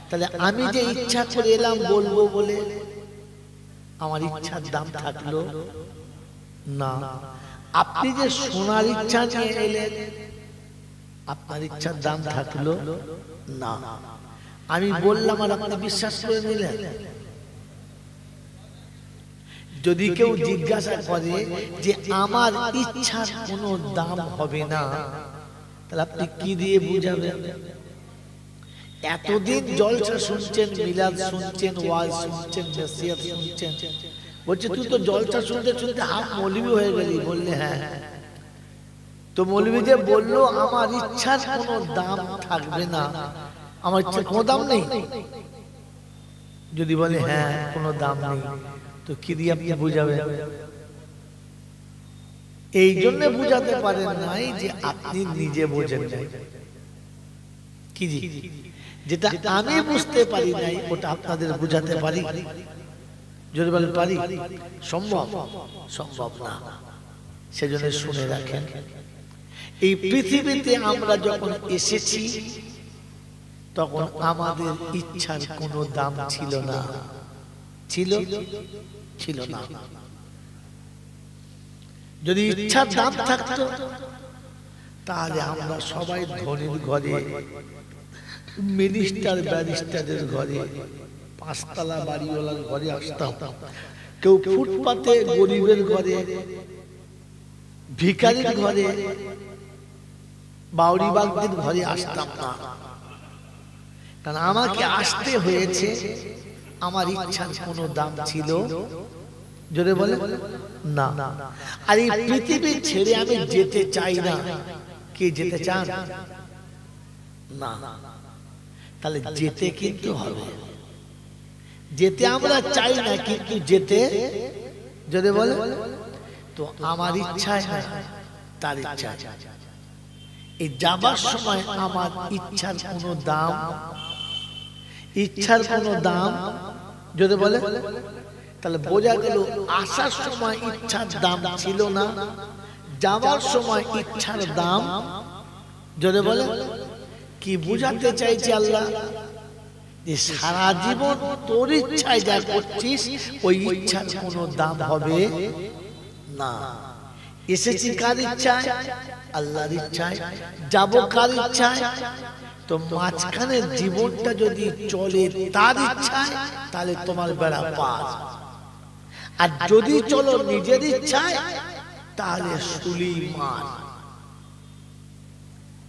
তাহলে আমি যে ইচ্ছা করে এলাম বলবো বলে আমার ইচ্ছার দাম থাকলো না। আপনি যে শোনার ইচ্ছা নিয়ে এলেন, আপনার ইচ্ছার দাম থাকলো না। আমি বললাম আর আপনি বিশ্বাস করে নিলেন। যদি কেউ জিজ্ঞাসা করে যে আমার ইচ্ছার কোনো দাম হবে না, তাহলে আপনি কি দিয়ে বুঝাবেন? এতদিন জলসা শুনছেন, মিলাদ শুনছেন, ওয়াজ শুনছেন, নসিহত শুনছেন, বলছে তুই তো জলসা শুনতে শুনতে হাফ মৌলবি হয়ে গেলি। বললে হ্যাঁ। তো মৌলবি যে বললো আমার ইচ্ছার কোনো দাম থাকবে না, আমার ইচ্ছার কোনো দাম নেই, যদি বলে হ্যাঁ কোনো দাম নেই, তো কি দিয়ে আপনি বুঝাবেন? এই জন্য বুঝাতে পারেন নাই যে আপনি নিজে বোঝেন নাই। কি জি, যেটা আমি বুঝতে পারি নাই ওটা আপনাদের বুঝাতে পারি? যদি বলেন পারি, সম্ভব? সম্ভব না। সেজন্য শুনে রাখেন, এই পৃথিবীতে আমরা যখন এসেছি তখন আমাদের ইচ্ছার কোনো দাম ছিল না। ছিল? ছিল না। যদি ইচ্ছার দাম থাকতো তাহলে আমরা সবাই ধনীর ঘরে, মিনিস্টার ব্যারিস্টারের ঘরে, পাঁচতলা বাড়িওয়ালার ঘরে আসতাম। কেউ ফুটপাতে গরিবের ঘরে, ভিখারির ঘরে, বাউরিবাগদের ঘরে আসতাম না। কারণ আমাকে আসতে হয়েছে, আমার ইচ্ছার কোনো দাম ছিল জোরে বলে না। আর এই পৃথিবী ছেড়ে আমি যেতে চাই না। কে যেতে চান? না। তাহলে যেতে কিন্তু হবে। যেতে আমরা চাই না, কিন্তু যেতে জোরে বলে তো আমার ইচ্ছায় না, তার ইচ্ছা। এই যাবার সময় আমার ইচ্ছার কোনো দাম, ইচ্ছার কোনো দাম যদি বলে, তাহলে বোঝা গেল আসার সময় ইচ্ছার দাম ছিল না, যাবার সময় ইচ্ছার দাম যদি বলে। কি বুঝাতে চাইছে আল্লাহ? যে সারা জীবন তোর ইচ্ছায় যা করছিস ওই ইচ্ছার কোনো দাম হবে না। এসেছি কার ইচ্ছায়? আল্লাহর ইচ্ছায়। যাব কার ইচ্ছায়? তো মাঝখানে জীবনটা যদি চলে তার ইচ্ছায়, তাহলে তোমার বেড়া পার। আর যদি চলো নিজের ইচ্ছায়, তাহলে শুলি মার।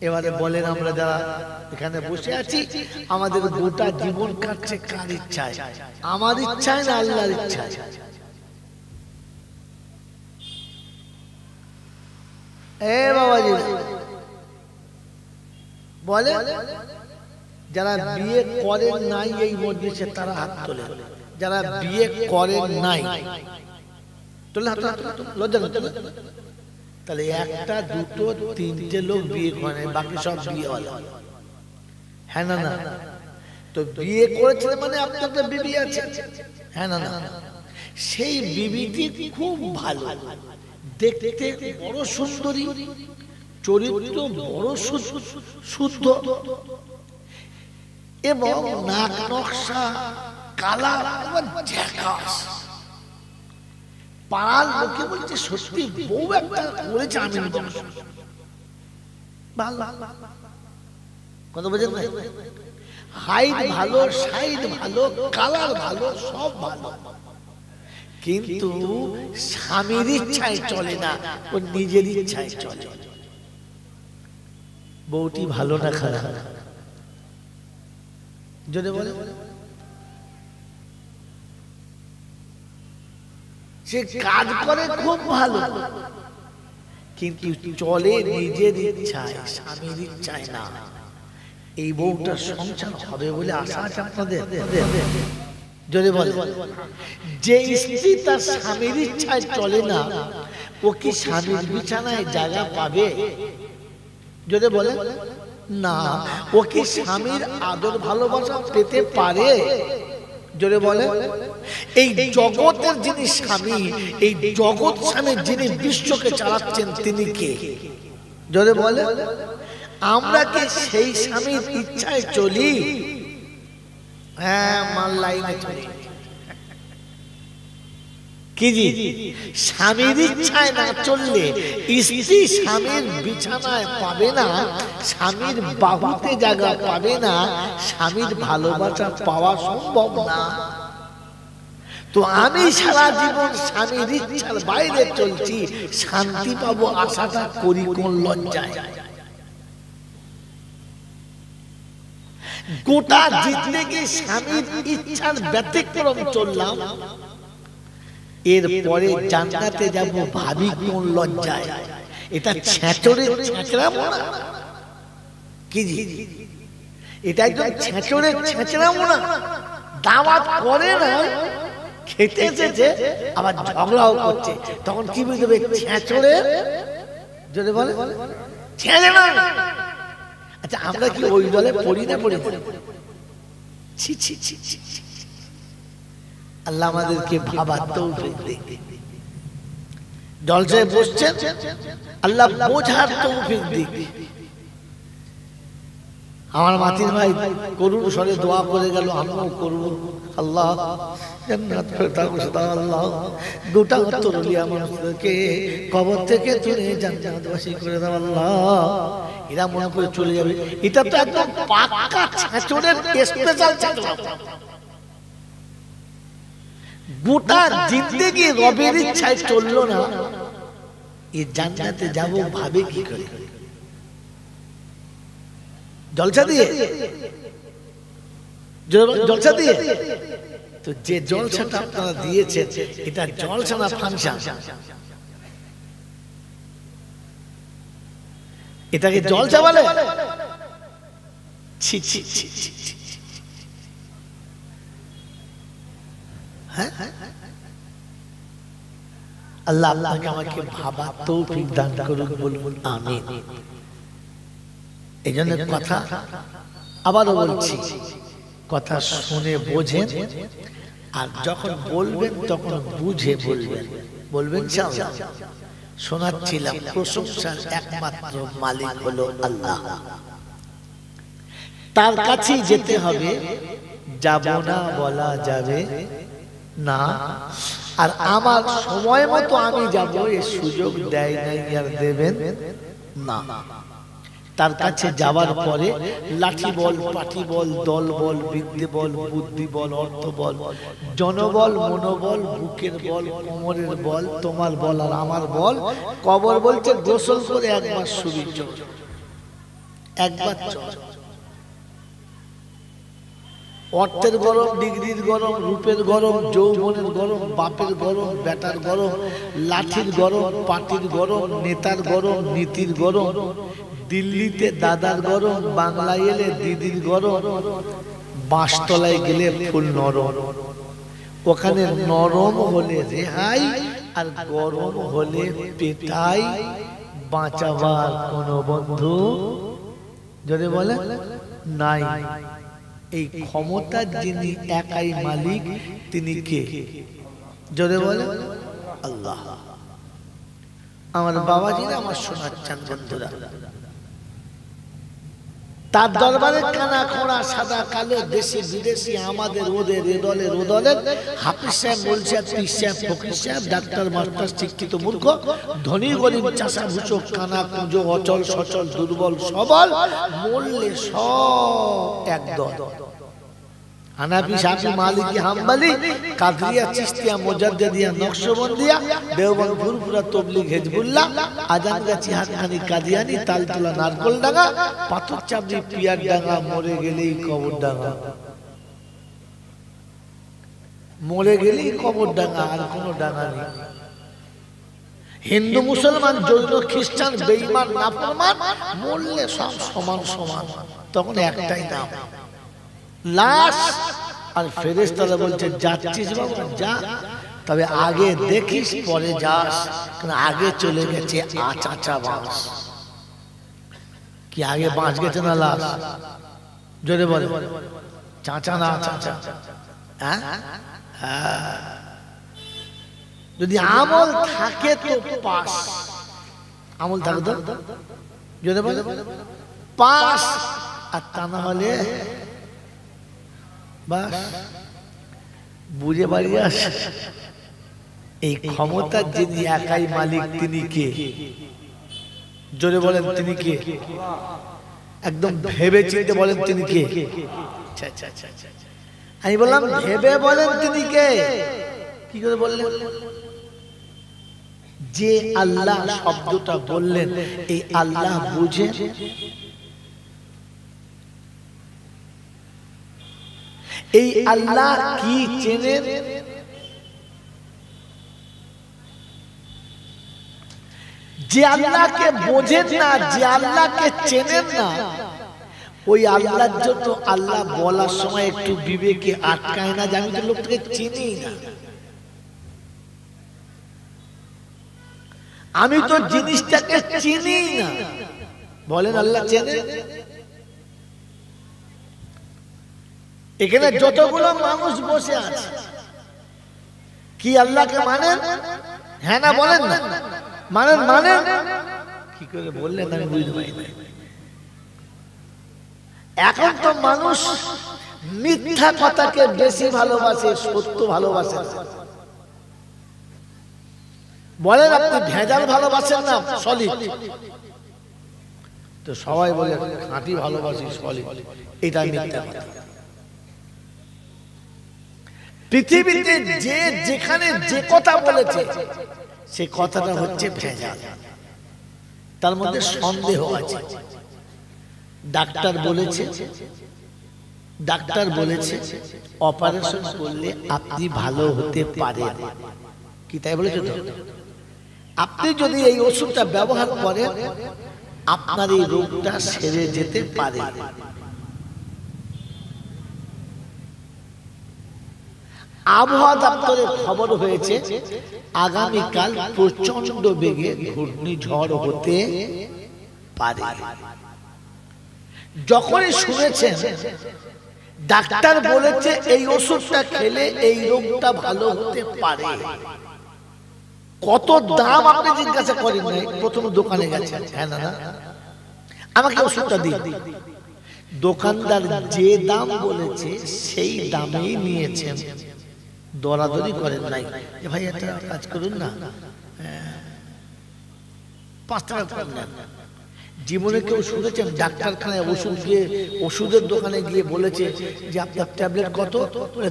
এবারে বলেন, আমরা যারা এখানে বসে আছি, আমাদের গোটা জীবন কাটছে কার ইচ্ছায়? আমার ইচ্ছায় না আল্লাহর ইচ্ছায়? এ বাবাজি বলে, যারা বিয়ে করেন নাই এই মজলিসে তারা হাত তোলে। যারা বিয়ে করেন নাই তোলে হাত, লজ্জা করতে। তাহলে একটা দুটো তিনটে লোক বিয়ে করে, বাকি সব বিয়ে হলো। হ্যাঁ না না? তো বিয়ে করেছে মানে আপনার তো বিবি আছে। হ্যাঁ না না? সেই বিবিটি খুব ভালো, দেখতে বড় সুন্দরী, চরিত্র বড় শুদ্ধ, এবং নাক নকশা কালার ঝাকাস। পাড়ার লোকে বলছে সত্যি বউ একটা করেছে আমিন বংশ। কথা বোঝেন না? হাইট ভালো, সাইড ভালো, কালার ভালো, সব ভালো, কিন্তু স্বামীর ইচ্ছায় চলে না, ও নিজের ইচ্ছায় চলে। বউটি ভালো না খারাপ? যদি বলে সে কাজ করে খুব ভালো, কিন্তু চলে নিজের ইচ্ছায়, স্বামীর ইচ্ছায় না। এই বউটা সংসার হবে বলে আশা আছে আপনাদের? যদি বলে যে স্ত্রী তার স্বামীর ইচ্ছায় চলে না, ও কি স্বামীর বিছানায় জায়গা পাবে? যদি বলে না। ও কি স্বামীর আদর ভালোবাসা পেতে পারে? যদি বলে এই জগতের যিনি স্বামী, এই জগৎ স্বামীর যিনি বিশ্বকে চালাচ্ছেন তিনি কে? যদি বলে আমরা কি সেই স্বামীর ইচ্ছায় চলি? লাইনে চলে কি জি স্বামীর ইচ্ছায় না চললে স্ত্রী স্বামীর বিছানায় পাবে না, স্বামীর বাহুতে জায়গা পাবে না, স্বামীর ভালোবাসা পাওয়া সম্ভব না। তো আমি সারা জীবন স্বামীর ইচ্ছার বাইরে চলছি, শান্তি পাবো আশাটা করি কোন লজ্জায়? গোটা জিন্দগি স্বামীর ইচ্ছার ব্যতিক্রম চললাম, এরপরে জান্নাতে যাব ভাবি কোন লজ্জায়? এটা ছেঁচড়ের ছেঁচড়ামো না কি জি? এটা একদম ছেঁচড়ের ছেঁচড়ামো না? দাওয়াত করে না, খেতে এসেছে, আবার ঝগড়াও করছে, তখন কি বুঝবে? ছেঁচড়ে যদি বলে ছেঁচড়ে না। আচ্ছা আমরা কি ওই দলে পড়ি না? পড়ি না? ছি ছি ছি ছি। আল্লাহ আমাদেরকে ভাবার তৌফিক দিন। জলসায় বসছেন, আল্লাহ বোঝার তৌফিক দিন। আমার মাতির ভাই করুণ স্বরে দোয়া করে গেল, আমিও করব। আল্লাহ জান্নাত ফেরদাউস দাও, আল্লাহ গোটা উত্তরলিয়া মানুষদেরকে কবর থেকে তুলে জান্নাতবাসী করে দাও আল্লাহ। এরা মনে করে চলে যাবে, এটা তো একদম পাক্কা ছেঁচড়ের স্পেশাল ছেঁচড়া। গোটা জিন্দেগি রবের ইচ্ছায় চললো না, এই জান্নাতে যাব ভাবে কি করে? জলসা দিয়ে? জলসা দিয়ে? তো যে জলসাটা আপনারা দিয়েছেন, এটা জলসা না ফাংশন? এটাকে জলসা বলে? ছি ছি ছি ছি। আল্লাহ আল্লাহকে আমাকে ভাবার তৌফিক দান করুন, বলুন আমিন। এই জন্য কথা আবারও বলছি, কথা শুনে বোঝেন, আর যখন বলবেন তখন বুঝে বলবেন। বলবেন ইনশাআল্লাহ। শোনাচ্ছিলাম প্রশংসার একমাত্র মালিক হলো আল্লাহ, তার কাছেই যেতে হবে, যাব না বলা যাবে না। আর আমার সময় মতো আমি যাব, এই সুযোগ দেয় নাই আর দেবেন না। তার কাছে যাওয়ার পরে লাঠি বল, পাঠি বল, দল বল, বিদ্যে বল, বুদ্ধি বল, অর্থ বল, জনবল, মনোবল, বুকের বল, কোমরের বল, তোমার বল আর আমার বল। কবর বলছে গোসল করে একবার শুবি চল, একবার চল। অর্থের গরম, ডিগ্রির গরম, রূপের গরম, যৌবনের গরম, বাপের গরম, বেটার গরম, লাঠির গরম, পাটির গরম, নেতার গরম, নীতির গরম, দিল্লিতে দাদার গরম, বাংলায় এলে দিদির গরম, বাঁশতলায় গেলে ফুল নরম। ওখানে নরম হলে রেহাই, আর গরম হলে পেটাই। বাঁচাবার কোন বন্ধু যদি বলে নাই। এই ক্ষমতার যিনি একাই মালিক, তিনি কে? যদি বলে আল্লাহ। আমার বাবাজিরা আমার শোনাচ্ছেন বন্ধুরা, তার দরবারে কানা খোঁড়া, সাদা কালো, দেশি বিদেশি, আমাদের ওদের, এ দলের ও দলের, হাফিজ সাহেব, মোল সাহেব, পীর সাহেব, ফকির সাহেব, ডাক্তার, মাস্টার, শিক্ষিত, মূর্খ, ধনী গরিব, চাষা ভুষক, কানা কুঁজো, অচল সচল, দুর্বল সবল, মরলে সব একদল। হানাফি, শাফি, মালিকি, হাম্বলি, কাদরিয়া, চিশতিয়া, মুজাদ্দিদিয়া, নকশবন্দিয়া, দেওবন্দ, ফুরফুরা, তবলিগ, হিজবুল্লাহ, আজানগাছি, হাতখানি, কাদিয়ানি, তালতলা, নারকলডাঙ্গা, পাথর চাবড়ি, পিয়ার ডাঙ্গা, মরে গেলেই কবর ডাঙ্গা। মরে গেলেই কবর ডাঙ্গা, আর কোনো ডাঙ্গা নেই। হিন্দু, মুসলমান, জৈন, খ্রিস্টান, বেঈমান, নাফরমান, মরলে সব সমান সমান, তখন একটাই নাম, লাশ। আর ফেরেশতারা বলছে যাচ্ছিস বাবা যা, তবে আগে দেখিস পরে যাস, কারণ আগে চলে গেছে আচাচা বাঁশ। কি আগে বাঁশ গেছে না লাশ? জোরে বলে চাচা না চাচা? হ্যাঁ, যদি আমল থাকে তো পাস, আমল থাকে তো জোরে বলে পাস, আর তা না হলে বাস বুঝে বাড়ি আসে। এই ক্ষমতার যিনি একাই মালিক তিনি কে? জোরে বলেন তিনি কে? একদম ভেবে চিন্তে বলেন তিনি কে? আমি বললাম ভেবে বলেন তিনি কে? কি করে বললেন? যে আল্লাহ শব্দটা বললেন এই আল্লাহ বুঝে, এই আল্লাহ কি চেনেন? যে আল্লাহকে বোঝেন না, যে আল্লাহকে চেনেন না, ওই আল্লাহর জন্য আল্লাহ বলার সময় একটু বিবেকে আটকায় না যে আমি তো লোকটাকে চিনি না, আমি তো জিনিসটাকে চিনি না। বলেন আল্লাহ চেনে? এখানে যতগুলো মানুষ বসে আছে কি আল্লাহকে মানেন? হ্যাঁ না বলেন না? মানেন? মানেন কি করে বললেন আমি বুঝতে পারি না। এখন তো মানুষ মিথ্যা কথাকে বেশি ভালোবাসে, সত্য ভালোবাসে। বলেন আপনি ভেজাল ভালোবাসেন না সলিড? তো সবাই বলে খাঁটি ভালোবাসি সলিড, এটা মিথ্যা কথা। পৃথিবীতে যে যেখানে যে কথা বলেছে সে কথাটা হচ্ছে ভেজাল, তার মধ্যে সন্দেহ আছে। ডাক্তার বলেছে অপারেশন করলে আপনি ভালো হতে পারেন, কি তাই বলেছে তো? আপনি যদি এই ওষুধটা ব্যবহার করেন আপনার এই রোগটা সেরে যেতে পারে। আবহাওয়া দপ্তরে খবর হয়েছে আগামীকাল প্রচন্ড বেগে ঘূর্ণিঝড় হতে পারে। যখনই শুনেছেন ডাক্তার বলেছে এই ওষুধটা খেলে এই রোগটা ভালো হতে পারে, কত দাম আপনি জিজ্ঞাসা করেন নাই? প্রথম দোকানে গেছেন, হ্যাঁ না আমাকে ওষুধটা দিন। দোকানদার যে দাম বলেছে সেই দামেই নিয়েছেন, দরাদরি করেন নাই যে ভাই একটা কাজ করুন না 5 টাকা কম নেন। জীবনে কেউ শুনেছেন ডাক্তারখানায় ওষুধ গিয়ে ওষুধের দোকানে গিয়ে বলেছে যে আপনার ট্যাবলেট কত?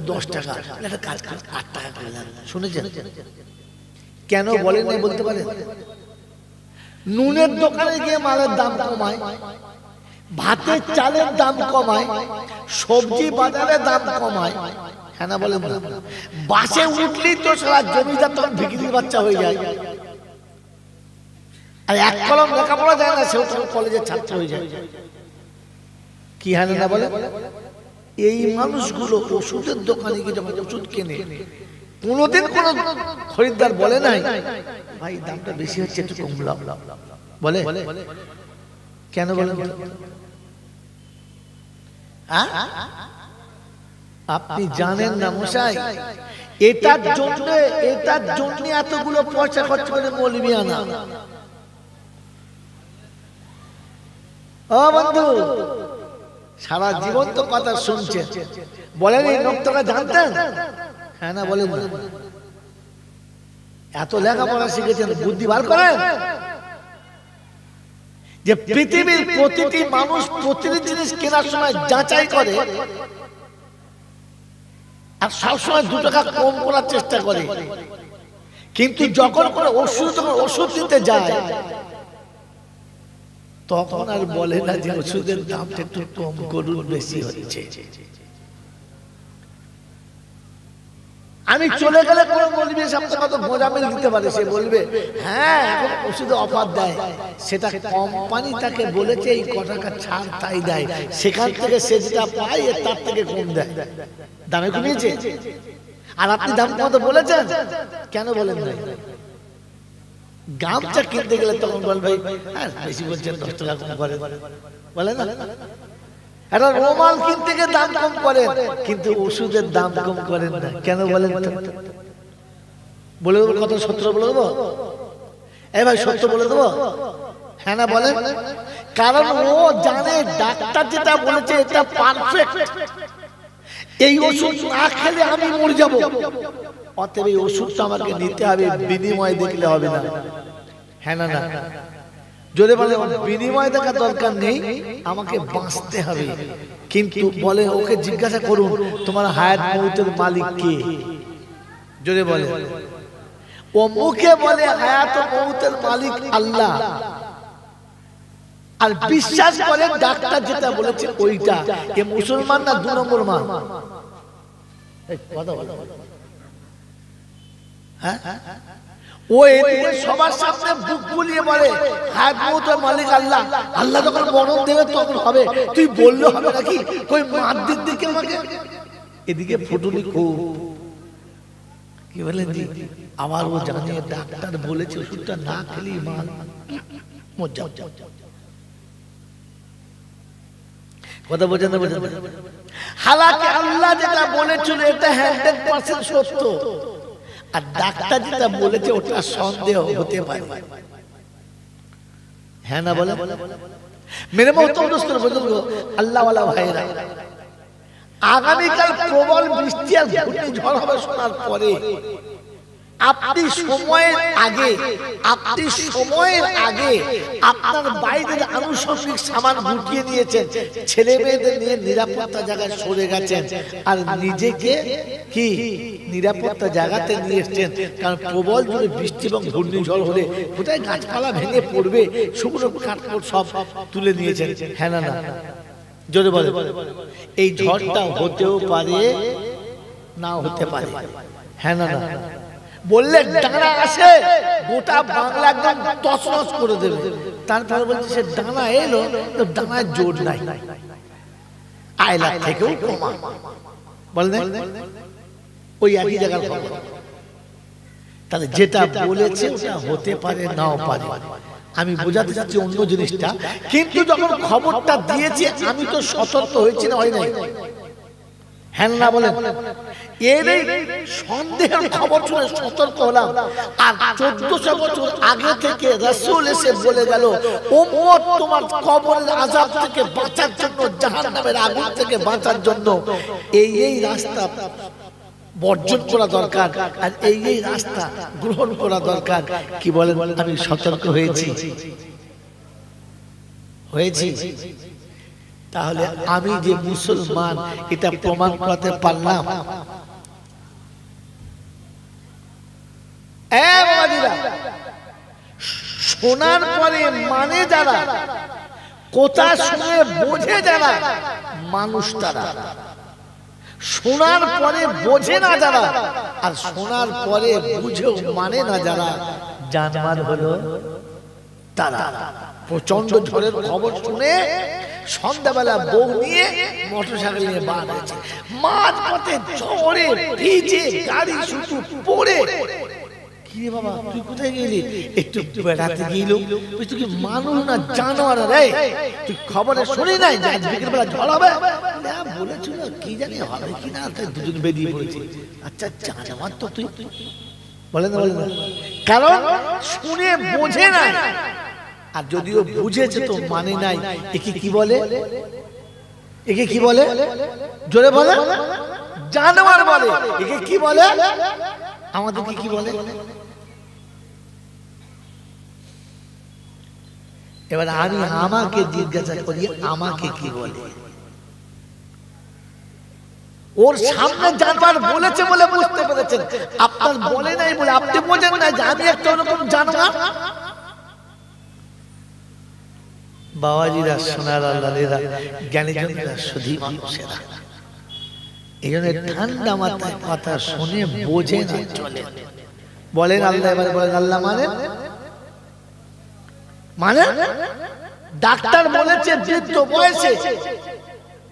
10 টাকা। একটা কাজ করে 8 টাকা করে দেন। শুনেছেন? কেন বলেন নাই বলতে পারেন? নুনের দোকানে গিয়ে মালের দাম কমায়, ভাতের চালের দাম কমায়, সবজি বাজারে দাম কমায়, হ্যাঁ না বলেন না? বাসে উঠলেই তো সারা জমিদার তখন ভিখিরির বাচ্চা হয়ে যায়, আর এক কলম লেখাপড়া যায় না সেও তখন কলেজের ছাত্র হয়ে যায়। কি হ্যাঁ না বলে? এই মানুষগুলো ওষুধের দোকানে গিয়ে যখন ওষুধ কেনে কোনোদিন কোন খরিদ্দার বলে নাই ভাই দামটা বেশি হচ্ছে একটু কমলাও, বলে? কেন বলেন? আপনি জানেন না মশাই, এটার জন্য এতগুলো পয়সা খরচ করে মৌলবি আনা। ও বন্ধু, সারা জীবন তো কথা শুনছেন, বলেন এই নোকটাকে জানতেন? হ্যাঁ না বলেন? এত লেখাপড়া শিখেছেন, বুদ্ধি বার করেন যে পৃথিবীর প্রতিটি মানুষ প্রতিটি জিনিস কেনার সময় যাচাই করে আর সবসময় 2 টাকা কম করার চেষ্টা করে, কিন্তু যখন কোনো ওষুধ দিতে যায় তখন আর বলে না যে ওষুধের দামটা একটু কম করুন, বেশি হচ্ছে। আমি চলে গেলে কোনো বলবে সবচেয়ে কত মোজামিল দিতে পারে, সে বলবে হ্যাঁ এখন ওষুধে অফার দেয়, সেটা কোম্পানি তাকে বলেছে এই ক টাকা ছাড় তাই দেয়, সেখান থেকে সে যেটা পায় তার থেকে কম দেয়, দামে কমিয়েছে। আর আপনি দাম কমাতে বলেছেন, কেন বলেন নাই? গামছা কিনতে গেলে তখন বল ভাই হ্যাঁ বেশি বলছেন 10 টাকা কম করে, বলে না? একটা রুমাল কিনতে গিয়ে দাম কম করেন, কিন্তু ওষুধের দাম কম করেন না, কেন বলেন? বলে দেবো কত? সত্য বলে দেবো? এই ভাই সত্য বলে দেবো? হ্যাঁ না বলেন? কারণ ও জানে ডাক্তার যেটা বলেছে এটা পারফেক্ট, এই ওষুধ না খেলে আমি মরে যাব, অতএব এই ওষুধটা আমাকে নিতে হবে, বিনিময় দেখলে হবে না। হ্যাঁ না না, যদি বলে বিনিময় দেখার দরকার নেই, আমাকে বাঁচতে হবে। কিন্তু বলে ওকে জিজ্ঞাসা করুন তোমার হায়াত মৌতের মালিক কে? যদি বলে ও মুখে বলে হায়াত মৌতের মালিক আল্লাহ, আর বিশ্বাস করে ডাক্তার যেটা বলেছে ওইটা, এ মুসলমান না 2 নম্বর মান? ও এদিকে সবার সামনে বুক ফুলিয়ে বলে হায়াত মৌতের মালিক আল্লাহ, আল্লাহ যখন মরণ দেবে তখন হবে, তুই বললে হবে নাকি? কই মার দিকে আমাকে, এদিকে ফুটুনি খুব কি বলেন জি। আবার ও জানে ডাক্তার বলেছে ওষুধটা না খেলেই মাল মজ্জা। কথা বোঝেন না? বোঝেন? হালাকি আল্লাহ যেটা বলেছিল এটা 100% সত্য, আর ডাক্তার যেটা বলেছে ওটা সন্দেহ হতে পারে। হ্যাঁ না বলে? মেরে মহতরম দোস্তরা বুজুর্গ আল্লাহ ওয়ালা ভাইরা, আগামীকাল প্রবল বৃষ্টি আর ঘূর্ণিঝড় হবে শোনার পরে আপনি সময়ের আগে আপনার বাইরের আনুষঙ্গিক সামান গুটিয়ে নিয়েছেন, ছেলে মেয়েদের নিয়ে নিরাপত্তা জায়গায় সরে গেছেন, আর নিজেকে কি নিরাপত্তা জায়গাতে নিয়ে এসছেন। কারণ প্রবল জোরে বৃষ্টি এবং ঘূর্ণিঝড় হলে কোথায় গাছপালা ভেঙে পড়বে, শুকনো কাঠকোট সব তুলে নিয়েছেন। হ্যাঁ না না, জোরে বলে এই ঝড়টা হতেও পারে না হতে পারে। হ্যাঁ না না, বললে ডানা আসে গোটা বাংলা একদম তছনছ করে দেবে। তারপরে বলছে সে ডানা এলো, তো ডানার জোর নাই, আয়লা থেকেও কমা। বললেন ওই একই জায়গার খবর। তাহলে যেটা বলেছে ওটা হতে পারে নাও পারে। আমি বোঝাতে চাচ্ছি অন্য জিনিসটা, কিন্তু যখন খবরটা দিয়েছি আমি তো সতর্ক হয়েছি না, হয় নাই? হ্যাঁ না বলেন? এর সন্দেহের খবর শুনে সতর্ক হলাম, আর 1400 বছর আগে থেকে রাসূল এসে বলে গেল উম্মত তোমার কবরের আযাব থেকে বাঁচার জন্য, জাহান্নামের আগুন থেকে বাঁচার জন্য এই রাস্তা বর্জন করা দরকার, আর এই রাস্তা গ্রহণ করা দরকার। কি বলেন? আমি সতর্ক হয়েছি। তাহলে আমি যে মুসলমান এটা প্রমাণ করতে পারলাম। শোনার পরে মানে যারা, কথা শুনে বোঝে যারা, মানুষ তারা। শোনার পরে বোঝে না যারা, আর শোনার পরে বুঝেও মানে না যারা, জানবার হলো তারা। প্রচন্ড ঝড়ের খবর শুনে সন্ধ্যাবেলা বউ নিয়ে মোটরসাইকেল নিয়ে বার হয়েছে, মাঝপথে ঝড়ে ভিজে গাড়ি শুধু পড়ে। কি রে বাবা তুই কোথায় গেলি? একটু বেড়াতে গেলাম। তুই কি মানুষ না জানোয়ার রে? তুই খবরে শুনি নাই যে আজ বিকেল বেলা ঝড় হবে? বলেছিল কি জানি হবে কিনা, তাই দুজন বেরিয়ে পড়েছে। আচ্ছা জানোয়ার তো তুই। বলেন না, বলেন না, কারণ শুনে বোঝে না, আর যদিও বুঝেছে তো মানে নাই। একে কি বলে? একে কি বলে? জোরে বলে জানোয়ার বলে। একে কি বলে? আমাদেরকে কি বলে? এবার আমি আমাকে জিজ্ঞাসা করি আমাকে কি বলে? ওর সামনে জানবার বলেছে বলে বুঝতে পেরেছেন, আপনার বলে নাই বলে আপনি বোঝেন না যে আমি একটা ওরকম জানোয়ার। বাবাজিরা, সোনার আল্লাহরা, জ্ঞানীজনেরা, শুধু মানুষেরা, এই জন্য ঠান্ডা মাথায় কথা শুনে বোঝে না চলে। বলেন আল্লাহ, এবার বলেন আল্লাহ মানে ডাক্তার বলেছে বৃদ্ধ বয়সে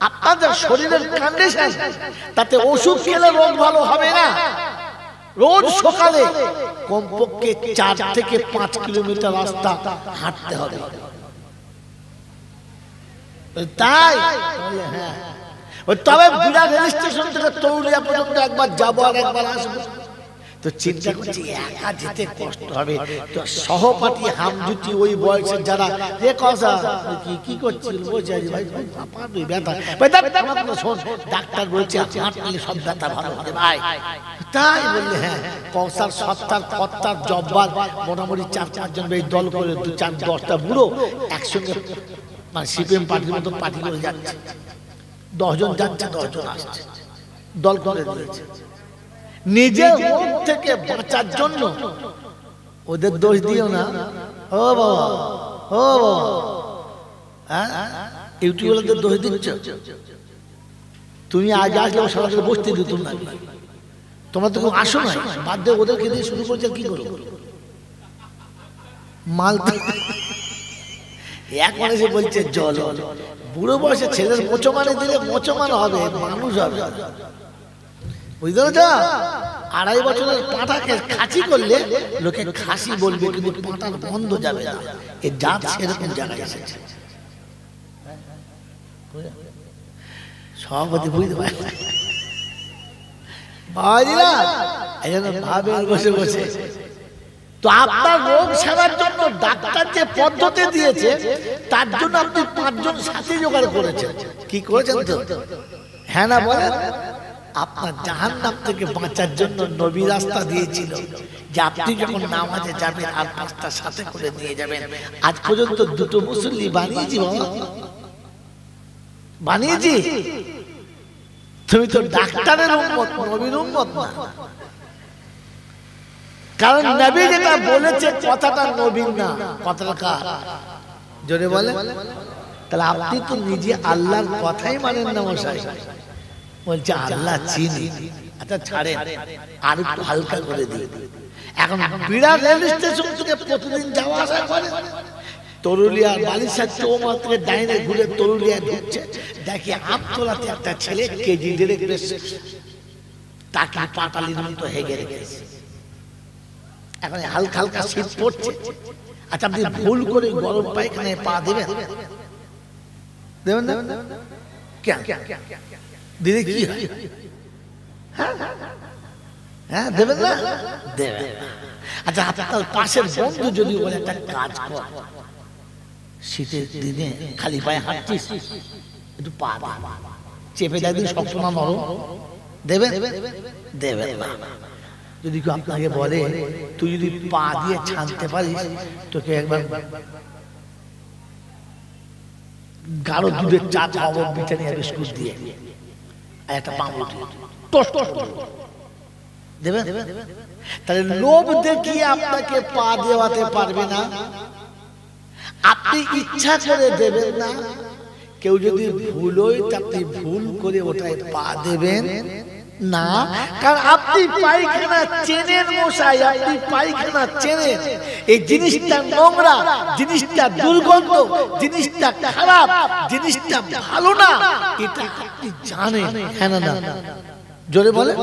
আপনাদের শরীরের কন্ডিশন, তাতে ওষুধ খেলে রোগ ভালো হবে না। রোজ সকালে কমপক্ষে 4 থেকে 5 কিলোমিটার রাস্তা হাঁটতে হবে। তাই হ্যাঁ, তবে বিরাট রেল স্টেশন থেকে তরুলিয়া পর্যন্ত একবার যাবো আর একবার আসবো। তো চিন্তা করছি একা যেতে কষ্ট হবে, তো সহপাঠী হামজুটি ওই বয়সের যারা রে কসা কি করছিল বলছে ভাই পারবি ব্যথা শোন ডাক্তার বলছে হাঁটলে সব ব্যথা ভালো হবে ভাই। তাই বললে হ্যাঁ কৌসার সত্তার ফত্তার জব্বার মোটামুটি 4-5 জন এই দল করে 2-4-10টা বুড়ো একসঙ্গে মানে সিপিএম পার্টির মতো পার্টি করে যাচ্ছে, 10 জন যাচ্ছে 10 জন আসছে, দল করে দিয়েছে নিজের রোগ থেকে বাঁচার জন্য। ওদের দোষ দিও না ও বাবা, ও বাবা, হ্যাঁ ইউটিউবারদের দোষ দিচ্ছ তুমি। আজ আসলে সরাসরি বসতে দিত না, তোমরা তো আসো না, বাদ দিয়ে ওদেরকে দিয়ে শুরু করছে কি করো মাল। এখন এসে বলছে জল, বুড়ো বয়সে ছেলের মোচমানে দিলে মোচমান হবে, মানুষ হবে, বুঝতে পারছো? 2.5 বছরের পাঁঠাকে খাসি করলে লোকে খাসি বলবে, কিন্তু পাঁঠার বন্ধ যাবে না, এ জাত সেরকম জায়গায় এসেছে। সভাপতি বুঝতে পারে ভাবে বসে বসে। তো আপনার রোগ সারার জন্য ডাক্তার যে পদ্ধতি দিয়েছে তার জন্য আপনি 5 জন সাথী জোগাড় করেছেন। কি করেছেন তো? হ্যাঁ না বলেন? আপনার জাহান্নাম থেকে বাঁচার জন্য নবী রাস্তা দিয়েছিল যে আপনি যখন নামাজে যাবেন আর 5টা সাথে করে নিয়ে যাবেন। আজ পর্যন্ত 2টো মুসল্লি বানিয়েছি বাবা, বানিয়েছি। তুমি তো ডাক্তারের উম্মত, নবীর উম্মত না। কারণ নবী যেটা বলেছে কথাটা নবীর না, কথাটা কার? জোরে বলে। তাহলে আপনি তো নিজে আল্লাহর কথাই মানেন না মশাই। বলছে আল্লাহ চিনি, আচ্ছা ছাড়েন আর একটু হালকা করে দিই। এখন বিরাট রেল স্টেশন থেকে প্রতিদিন যাওয়া আসা করে, তরুলিয়া বালিশার চৌমাথা থেকে ডাইনে ঘুরে তরুলিয়া ঢুকছে, দেখি আমতলাতে একটা ছেলে কেজি 1.5 টাকা পাটালির মতো হেগে রেখেছে। এখন হালকা হালকা শীত পড়ছে, আচ্ছা আপনি ভুল করে গরম পায়খানায় পা দেবেন? দেবেন না? কেন দিদি কি হয়? হ্যাঁ দেবেন না? দেবেন। আচ্ছা আপনার পাশের বন্ধু যদি বলে একটা কাজ কর, শীতের দিনে খালি পায়ে হাঁটছিস, একটু পা চেপে দেয় দিন শক্ত না নরম, দেবেন? দেবেন না। যদি কেউ আপনাকে বলে তুই যদি পা দিয়ে ছানতে পারিস তোকে একবার গাঢ় দুধের চা খাওয়াবো ব্রিটানিয়া বিস্কুট দিয়ে আর একটা পাউরুটি টোস্ট দেবেন? তাহলে লোভ দেখিয়ে আপনাকে পা দেওয়াতে পারবে না, আপনি ইচ্ছা করে দেবেন না। কেউ যদি ভুল হয় আপনি ভুল করে ওটায় পা দেবেন না, কারণ আপনি পায়খানা চেনেন মশাই, আপনি পায়খানা চেনেন। এই জিনিসটা নোংরা, জিনিসটা দুর্গন্ধ, জিনিসটা খারাপ, জিনিসটা ভালো না, এটা আপনি জানেন। হ্যাঁ না? জোরে বলে।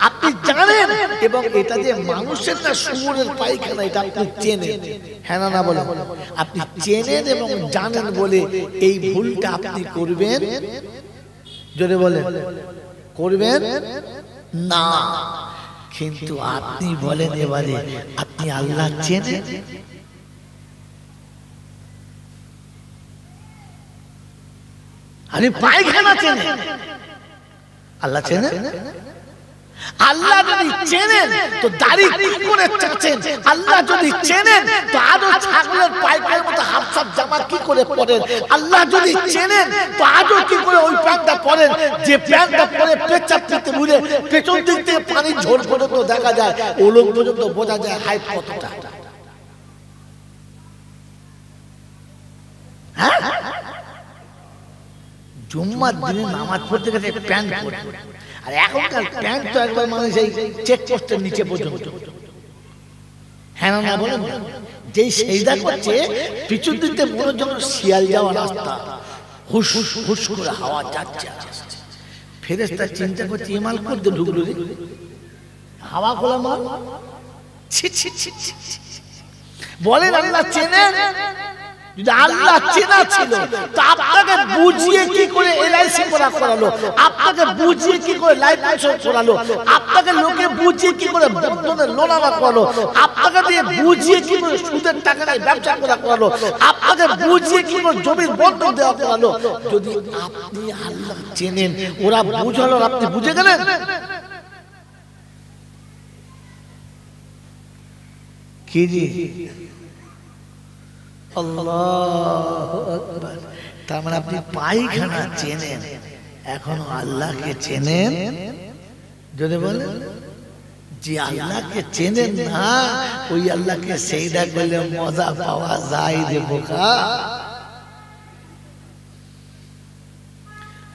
আপনি জানেন এবং এটা যে মানুষের না শুয়োরের পায়খানা এটা আপনি চেনেন। হ্যাঁ না বলে। আপনি চেনেন এবং জানেন বলে এই ভুলটা আপনি করবেন, জোরে বলে, করবেন না। কিন্তু আপনি বলেন এবারে আপনি আল্লাহ চেনেন, আপনি পায়খানা চেনেন, আল্লাহ চেনেন? আল্লাহ যদি চেনেন তো দাড়ি কি করে চাচ্ছেন? আল্লাহ যদি চেনেন তো আদৌ ছাগলের পায়খানার মতো হাফ সাফ জামা কি করে পরেন? আল্লাহ যদি চেনেন তো আদৌ কি করে ওই প্যান্টটা পরেন যে প্যান্টটা পরে পেচ্ছাপ করতে ঘুরে পেছন দিক থেকে পানির ঝোল পর্যন্ত দেখা যায়, ওলং পর্যন্ত বোঝা যায় হাইট কতটা। হ্যাঁ, জুম্মার দিনে নামাজ পড়তে গেছে প্যান্ট পরে, আর এখনকার প্যান্ট তো একবার মানুষ এই চেক পোস্টের নিচে পর্যন্ত। হ্যাঁ না বলেন? যেই সেইদা করছে পিছন দিতে মনে যেন শিয়াল যাওয়া রাস্তা, হুস হুস করে হাওয়া যাচ্ছে। ফেরেশতা চিন্তা করছে ইমাল করতে ঢুকলো রে, হাওয়া খোলা মাল। বলেন আল্লাহ চেনেন যদি আল্লাহ চেনা ছিল তো আপনাকে বুঝিয়ে কি করে এলআইসি করালো, আপনাকে বুঝিয়ে কি করে লাইফ ইন্স্যুরেন্স করালো, আপনাকে লোকে বুঝিয়ে কি করে লোন আনা করালো, আপনাকে দিয়ে বুঝিয়ে কি করে সুদের টাকা নিয়ে ব্যবসা করালো, আপনাকে বুঝিয়ে কি করে জমির বন্ধক দেওয়া করালো। যদি আপনি আল্লাহ চেনেন, ওরা বুঝালো, আপনি বুঝে গেলেন। কি জি আল্লাহু আকবার। তার মানে আপনি পায়খানা চেনেন, এখনো আল্লাহকে চেনেন? যদি বলেন যে আল্লাহকে চেনেন না, ওই আল্লাহকে সেইদা করলে মজা পাওয়া যায় রে বোকা।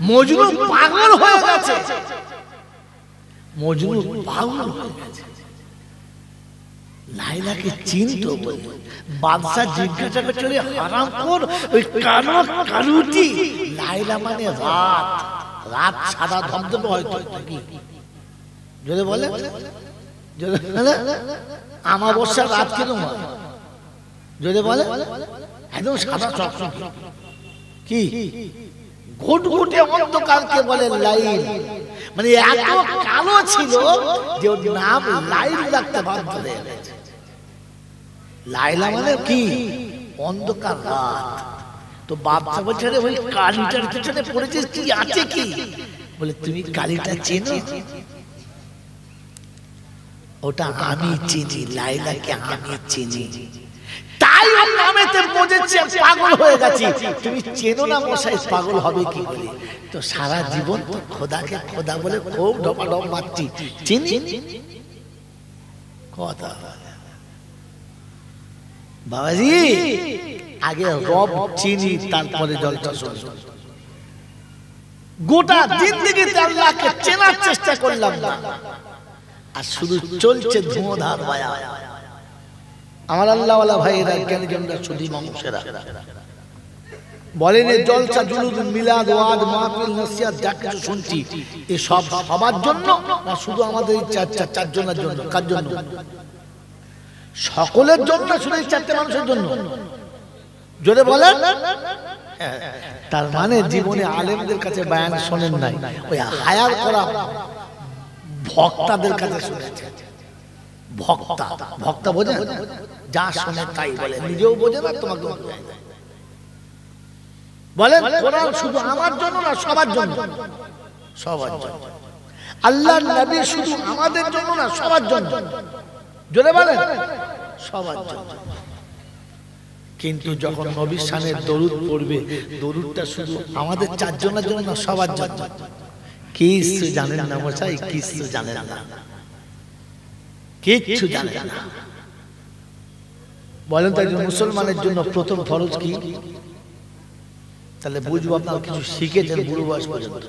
মজনু পাগল হয়ে গেছে, মজনু পাগল হয়ে গেছে। লাইলাকে চিনতো বলে বাদশাহ জিজ্ঞাসা করছে, হারাম কর ওই কালো কালুটি। লাইলা মানে রাত, রাত সাদা ধবধবে হয়তো কি যদি বলে, আমাবস্যার রাত কিরকম হয় যদি বলে, একদম সাদা চকচকে, কি ঘুটঘুটে অন্ধকারকে বলে লাইল। মানে এত কালো ছিল যে ওর নাম লাইল রাখতে বাধ্য হয়ে গেছে। লাইলা মানে কি অন্ধকার রাত। তো বাদশা বলছে, ওই কালিটার পিছনে পড়েছিস, কি আছে কি? বলে তুমি কালিটা চেনো? ওটা আমি চিনি, লাইলাকে আমি চিনি, তাই ওর নামেতে বুঝেছে পাগল হয়ে গেছি। তুমি চেনো না মশাই, পাগল হবে কি করে? তো সারা জীবন তো খোদাকে খোদা বলে খুব ঢপাঢপ মারছি, চিনি কথা। বাবাজি আগে রব চিনি, তারপরে জলটা শুনি। গোটা জিন্দেগিতে আল্লাহকে চেনার চেষ্টা করলাম না, আর শুধু চলছে ধুঁধার বায়া। আমার আল্লাহওয়ালা ভাইয়েরা, জ্ঞানীজনরা, সুধী মানুষেরা বলেন, জলসা, জুলুস, মিলাদ, ওয়াজ, মাহফিল, নসিহত যা কিছু শুনছি, এ সব সবার জন্য না শুধু আমাদের চারজনের জন্য? কার জন্য? সকলের জন্য, শুধু এই চারটে মানুষের জন্য? জোরে বলেন। তার মানে জীবনে আলেমদের কাছে বয়ান শোনেন নাই, ওই হায়ার করা ভক্তাদের কাছে শুনেছেন। ভক্তা, ভক্তা বোঝেন? যা শোনে তাই বলে, নিজেও বোঝে না, তোমাকে বলেন। কোরআন শুধু আমার জন্য না, সবার জন্য? সবার জন্য। আল্লাহর নবী শুধু আমাদের জন্য না, সবার জন্য? জোরে বলেন, সবার জন্য। কিন্তু যখন নবীর শানের দরুদ পড়বে, দরুদটা শুধু আমাদের চারজনের জন্য না, সবার জন্য? কিছু জানেন না মশাই, কিছু জানেন না, কিচ্ছু জানেন না। বলেন তো একজন মুসলমানের জন্য প্রথম ফরজ কি? তাহলে বুঝবো আপনারা কিছু শিখেছেন বুড়ো বয়স পর্যন্ত।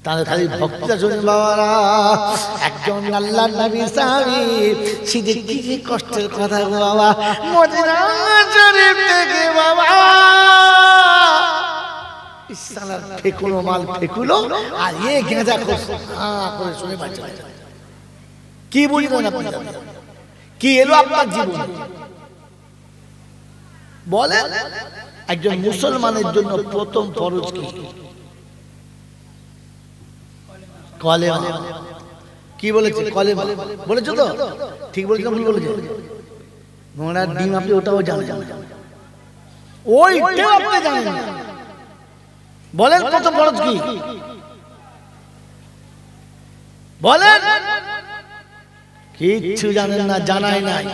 তাহলে খালি ভক্তরা শুনে বাবারা, একজন আল্লাহর নবী সাহাবী, সিদে কি কষ্টের কথা গো বাবা, মদিনা শরীফ থেকে বাবা ইসলাম ফেকুলো মাল ফেকুলো, আর এ গেঁজা করে শুনে পাচ্ছে। কি বুঝলেন আপনি? কি এলো আপনার জীবনে? বলেন, একজন মুসলমানের জন্য প্রথম ফরজ কি? কলেমা। কি বলেছে? কলেমা বলেছে তো? ঠিক বলেছে না ভুল বলেছে? ঘোড়ার ডিম, আপনি ওটাও জানেন, ওইটাও আপনি জানেন না। বলেন প্রথম ফরজ কি? বলেন। কিচ্ছু জানেন না, জানাই নাই।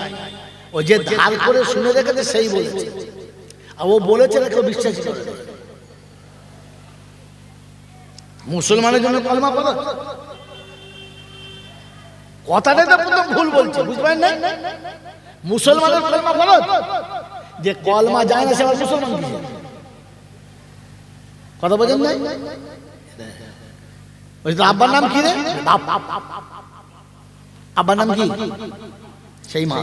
ও যে ধার করে শুনে রেখেছে সেই বলেছে, আর ও বলেছে না কেউ বিশ্বাস করে। মুসলমানের জন্য কলমা পড়ো, কথাটা তো প্রথম ভুল বলছে, বুঝবেন না? মুসলমানের কলমা পড়ো, যে কলমা যায় না সে আবার মুসলমান কি? কথা বোঝেন না? আব্বার নাম কি রে? আব্বার নাম কি? সেই মা।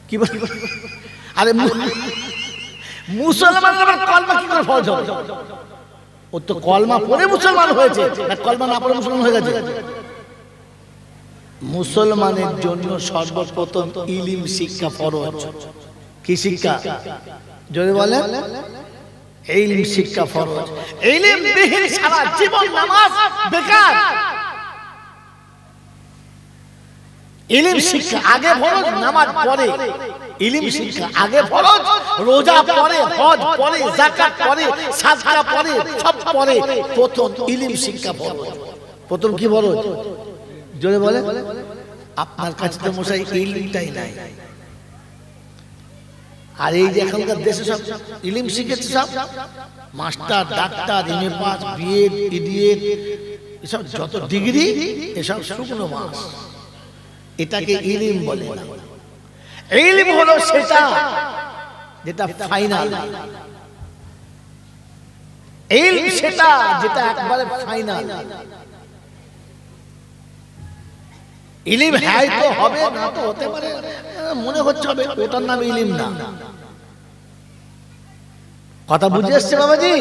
কি বল? আরে মুসলমানের আবার কলমা কি করে ফরজ হবে? ও তো কলমা পড়ে মুসলমান হয়েছে, না কলমা না পড়ে মুসলমান হয়ে গেছে? মুসলমানের জন্য সর্বপ্রথম ইলম শিক্ষা ফরজ। কি শিক্ষা? যদি বলেন ইলম শিক্ষা ফরজ। ইলম বিহীন সারা জীবন নামাজ বেকার। ইলম শিক্ষা আগে ফরজ, নামাজ পরে। ইলম শিক্ষা আগে ফরজ, রোজা পরে, হজ পরে, যাকাত পরে, সাদকা পরে, সব পরে। প্রথম ইলম শিক্ষা ফরজ। প্রথম কি ফরজ? জোরে বলে। আপনার কাছে তো মশাই ইলমটাই নাই। আর এই যে এখনকার দেশে সব ইলম শিখেছে, সব master, doctor, MA pass, BEd, ইডিএড, এসব যত ডিগ্রি, এসব শুকনো মাস। এটাকে ইলম বলে না। ইলম হলো সেটা যেটা ফাইনাল। ইলম সেটা যেটা একবারে ফাইনাল। ইলম হয় তো হবে, না তো হতে পারে, মনে হচ্ছে হবে, ওটার নাম ইলম না। কথা বুঝে এসছে বাবাজি?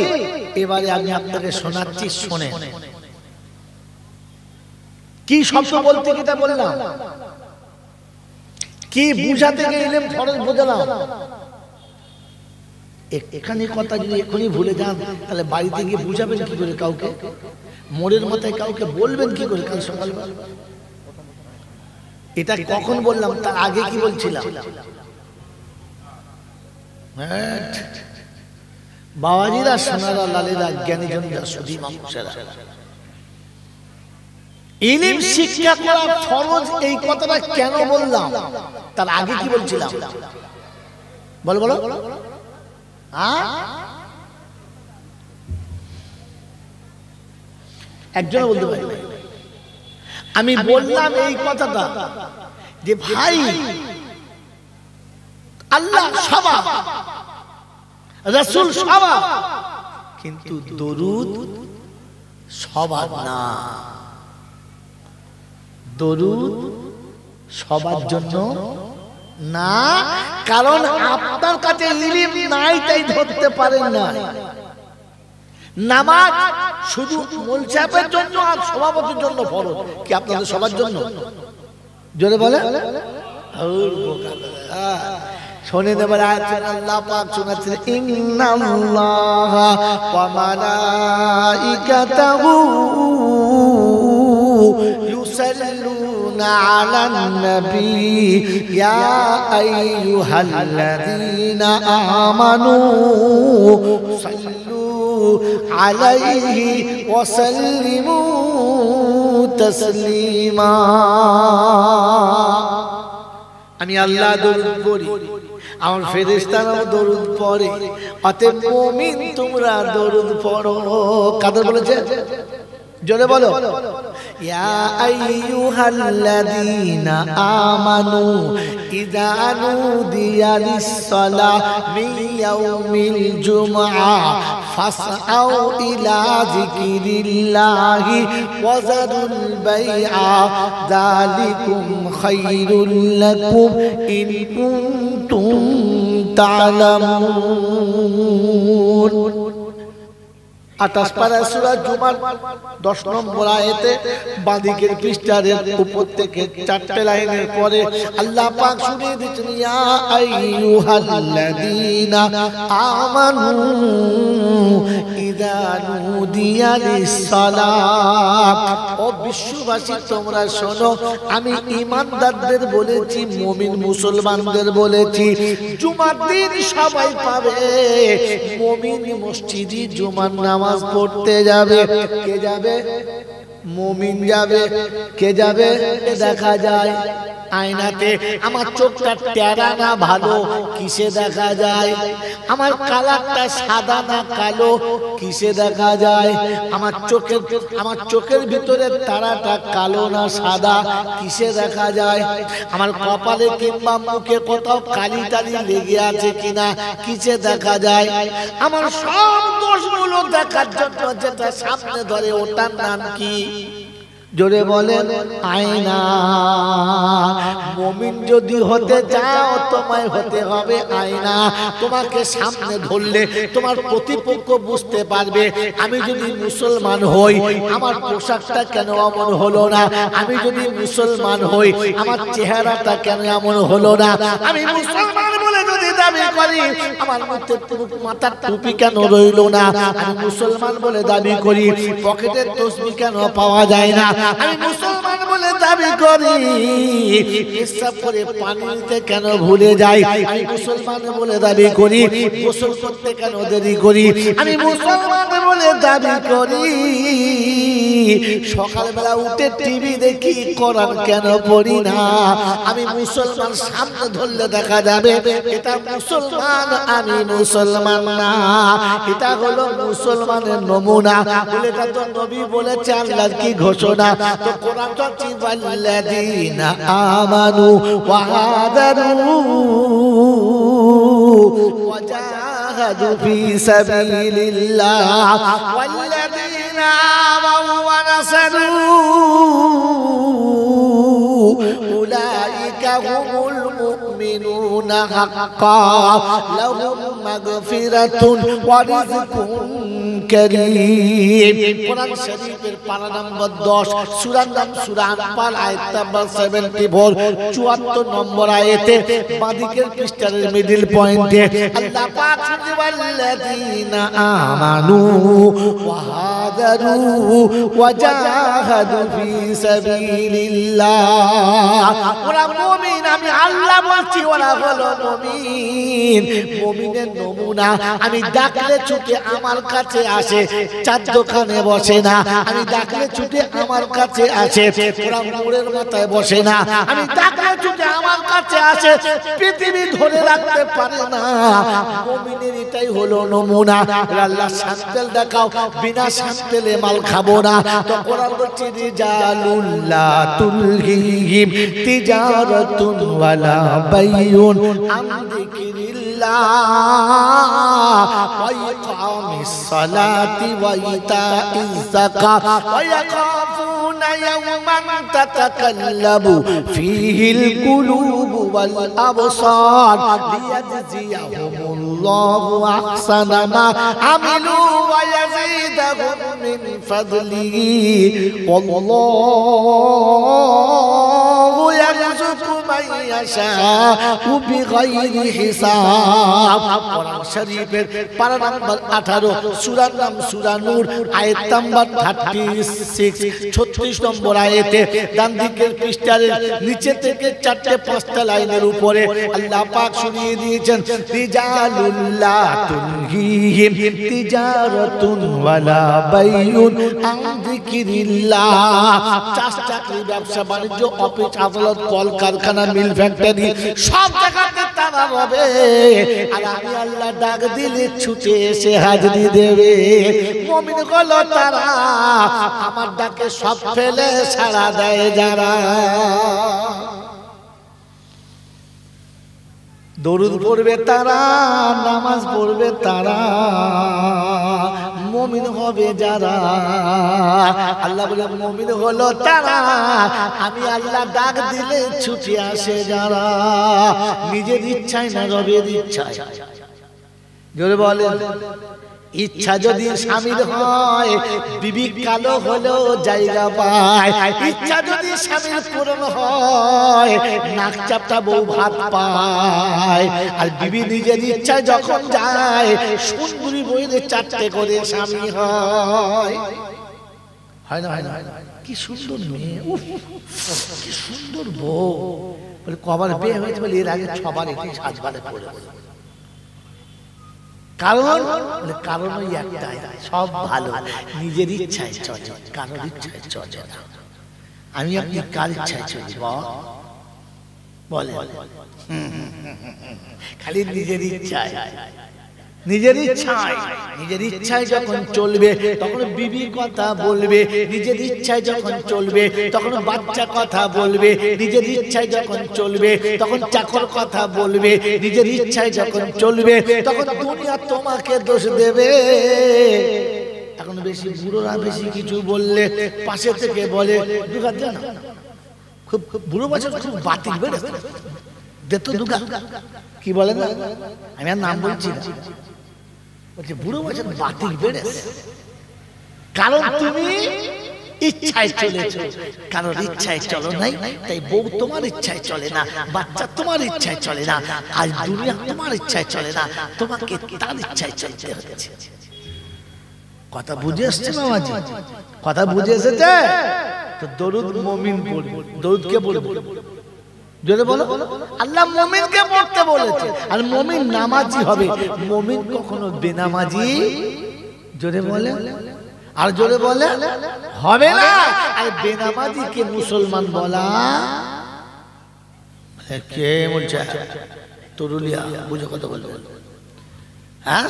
এবারে আমি আপনাকে শোনাচ্ছি, শোনেন। কি শব্দ বলতে গিয়ে বললাম, কি বুঝাতে গিয়ে ইলম ফরজ বোঝালাম। এখানে কথা যদি এখনই ভুলে যান, তাহলে বাড়িতে গিয়ে বুঝাবেন কি করে কাউকে? মোড়ের মাথায় কাউকে বলবেন কি করে কাল সকালবেলা? এটা কখন বললাম, তার আগে কি বলছিলাম? বাবাজিরা, সোনারা, লালেরা, জ্ঞানীজনরা, সুধী মানুষেরা, ইলম শিক্ষা করা ফরজ, এই কথাটা কেন বললাম? তার আগে কি বলছিলাম? বলো বলো। একজন বলতে পারি। আমি বললাম এই কথাটা যে ভাই, আল্লাহ সবা, রাসূল সবা, কিন্তু দরুদ সবার না। দরুদ সবার জন্য না, কারণ আপনার কাছে ইলম নাই, তাই ধরতে পারেন না। নামাজ শুধু মূল সাহেবের জন্য আর সভাপতির জন্য ফরজ, কি আপনাদের সবার জন্য? জোরে বলে। শোনেন এবার আয়াত, আল্লাহ পাক শোনাচ্ছেন, ইন্নাল্লাহা ওয়া মালাইকাতাহু ইউসাল্লুনা আলান নবী ইয়া আইয়ুহাল্লাযীনা আমানু সাল্লু আলাইহি ওয়া সাল্লিমু তাসলিমা। আমি আল্লাহ দরুদ পড়ি, আমার ফেরেশতারাও দরুদ পড়ে, অতএব মুমিন তোমরা দরুদ পড়ো। কাদের বলেছে? জোরে বলো। ইয়া আইয়ুহাল্লাযীনা আমানু ইযা নুদিয়া লিস-সালাহ মিন ইয়াউমিল জুমআ ফাসআউ ইলা যিকিরিল্লাহি ওয়া যারুল বাইআ যালিকুম খায়রুল লাকুম ইন কুনতুম তা'লামুন। 28 পারা সূরা জুমার 10 নম্বর আয়াতে বাঁদিকের পৃষ্ঠার উপর থেকে 4টে লাইনের পরে আল্লাহ পাক শুনিয়ে দিচ্ছেন, ইয়া আইয়ুহাল্লাযীনা আমানু ইযা নুদিয়া লিস-সালাত। ও বিশ্ববাসী, তোমরা শোনো, আমি ঈমানদারদের বলেছি, মুমিন মুসলমানদের বলেছি, জুমার দিন সবাই পাবে। মুমিন মসজিদে জুমার নামাজ পড়তে যাবে। কে যাবে? মুমিন যাবে। কে যাবে? দেখা যায় আয়নাতে। আমার চোখটা টেরা না ভালো, কিসে দেখা যায়? আমার কালারটা সাদা না কালো, কিসে দেখা যায়? আমার চোখের ভিতরে তারাটা কালো না সাদা, কিসে দেখা যায়? আমার কপালে কিংবা মুখে কোথাও কালি টালি লেগে আছে কিনা, কিসে দেখা যায়? আমার সব দোষগুলো দেখার জন্য যেটা সামনে ধরে, ওটার নাম কি? জোরে বলেন আয়না। মুমিন যদি হতে চাও তোমায় হতে হবে আয়না। তোমাকে সামনে ধরলে তোমার প্রতিপক্ষ বুঝতে পারবে আমি যদি মুসলমান হই আমার পোশাকটা কেন এমন হলো না, আমি যদি মুসলমান হই আমার চেহারাটা কেন এমন হলো না, আমি মুসলমান বলে যদি দাবি করি আমার মাথার টুপি কেন রইলো না, আমি মুসলমান বলে দাবি করি পকেটের তসবিহ কেন পাওয়া যায় না, আমি মুসলমান বলে দাবি করি পেশাব করে পানিতে কেন ভুলে যাই, আমি মুসলমান বলে দাবি করি গোসল করতে কেন দেরি করি, আমি মুসলমান বলে দাবি করি সকালবেলা উঠে টিভি দেখি কোরআন কেন পড়ি না, আমি মুসলমান সামনে ধরলে দেখা যাবে এটা মুসলমান আমি মুসলমান না, এটা হলো মুসলমানের নমুনা বলে এটা তো নবী বলেছে আল্লাহর কি ঘোষণা। তো কোরআন তো ওয়াল্লাযীনা আমানু ওয়া হাদারু ওয়া জাহাদু ফি সাবিলিল্লাহ ওয়াল্লাযীনা আমানু ওয়া নাসারু উলাইকা হুমুল মুমিনুনা হাক্কা লাহুম মাগফিরাতুন ওয়া রিজকুন কারীম। কোরআন শরীফের পারা নম্বর 10 সূরার নাম সূরা আনফাল আয়াত নাম্বার 74 74 নম্বর আয়াতে বাদিকের পৃষ্ঠার মিডল পয়েন্টে আল্লাহ পাক ওয়াল্লাযীনা আমানু ওয়া হাদারু ওয়া জাহাদু ফি সাবিলিল্লাহ। ওরা মুমিন, আমি আল্লাহ বলছি ওরা হলো মুমিন। মুমিনের নমুনা আমি ডাকলে ছুটে আমার কাছে আসে, চার দোকানে বসে না, আমি ডাকলে ছুটে আমার কাছে আসে, ওরা মোড়ের মাথায় বসে না, আমি ডাকলে ছুটে আমার কাছে আসে, পৃথিবী ধরে রাখতে পারে না। মুমিনের এটাই হলো নমুনা। আল্লাহ সান্তেল দেখাও, বিনা সান্তেলে মাল খাবো না। তো কোরআন বলছে রিজালুল্লাহ তুলহিহিম তিজারাতুন ওয়ালা বাইউন আন যিকরিল্লাহ ওয়া ইকামিস সালাতি ওয়া ইতাইজ যাকাত ওয়া ইয়াখাফুনা ইয়াওমান তাতাকাল্লাবু ফীহিল কুলুবু ওয়াল আবসার লিয়াজজিয়াহুমুল্লাহু আহসানা মা আমিলু ওয়া ইয়াজিদাহুম মিন ফাদলিহি ওয়াল্লাহু ইয়ারযুকু মান ইয়াশাউ বিগাইরি হিসাব। কোরআন শরীফের পারা নাম্বার 18 সূরার নাম সূরা নূর আয়াত নাম্বার 36 36 নম্বর আয়াতে ডান দিকের পৃষ্ঠার নিচে থেকে 4টে 5টা লাইনের উপরে আল্লাহ পাক শুনিয়ে দিয়েছেন রিজালুল্লাহ তুলহিহিম তিজারাতুন ওয়ালা বাইউন আন যিকরিল্লাহ। চাকরি ব্যবসা বাণিজ্য অফিস আদালত কল কারখানা মিল ফ্যাক্টরি সব জায়গাতে তারা হবে, আর আমি আল্লাহ ডাক দিলে ছুটে এসে হাজিরি দেবে। মুমিন হলো তারা আমার ডাকে সব ফেলে সাড়া দেয় যারা। দরুদ পড়বে তারা, নামাজ পড়বে তারা, মুমিন হবে যারা। আল্লাহ বলে মুমিন হলো তারা আমি আল্লাহ ডাক দিলে ছুটে আসে যারা, নিজের ইচ্ছায় না রবের ইচ্ছায়। জোরে বলে ইচ্ছা যদি স্বামীর হয় বিবি কালো হলেও জায়গা পায়, ইচ্ছা যদি স্বামীর পূরণ হয় নাক চাপটা বউ ভাত পায়, আর বিবি নিজের ইচ্ছায় যখন যায় সুন্দরী বইয়ের 4টে করে স্বামী হয়। হয় না? হয় না? কি সুন্দর মেয়ে, কি সুন্দর বউ, বলে কবার বিয়ে হয়েছে, বলে এর আগে 6 বার এটি 7 বারে পড়ে। কারণ ওই একটাই, সব ভালো নিজের ইচ্ছায় চলে, কারোর ইচ্ছায় চলে না। আমি আপনি কার ইচ্ছায় চলি বলে? খালি নিজের ইচ্ছায়, নিজের ইচ্ছায়। নিজের ইচ্ছায় যখন চলবে তখন বিবি কথা বলবে, নিজের ইচ্ছায় যখন চলবে তখন বাচ্চা কথা বলবে, নিজের ইচ্ছায় যখন চলবে তখন চাকর কথা বলবে, নিজের ইচ্ছায় যখন চলবে তখন দুনিয়া তোমাকে দোষ দেবে। এখন বেশি বুড়োরা বেশি কিছু বললে পাশে থেকে বলে দুগা দে না, খুব বুড়ো বছর খুব বাতিল বেড়েছে, দে তো দুগা, কি বলে না, আমি আর নাম বলছি না, বলছে বুড়ো বছর বাতিল বেড়েছে, কারণ তুমি ইচ্ছায় চলেছো, কারোর ইচ্ছায় চলো নাই, তাই বউ তোমার ইচ্ছায় চলে না, বাচ্চা তোমার ইচ্ছায় চলে না, আজ দুনিয়া তোমার ইচ্ছায় চলে না, তোমাকে তার ইচ্ছায় চলতে হচ্ছে। কথা বুঝে এসছে মামাজি? কথা বুঝে এসেছে? তো দরুদ মুমিন পড়বে, দরুদ কে বলবো? জোরে বলো। আল্লাহ মুমিনকে পড়তে বলেছে, আর মুমিন নামাজি হবে, মুমিন কখনো বেনামাজি, জোরে বলে, আর জোরে বলে হবে না। আর বেনামাজিকে মুসলমান বলা কে বলছে? তরুলিয়া বুঝে কথা বলবো, হ্যাঁ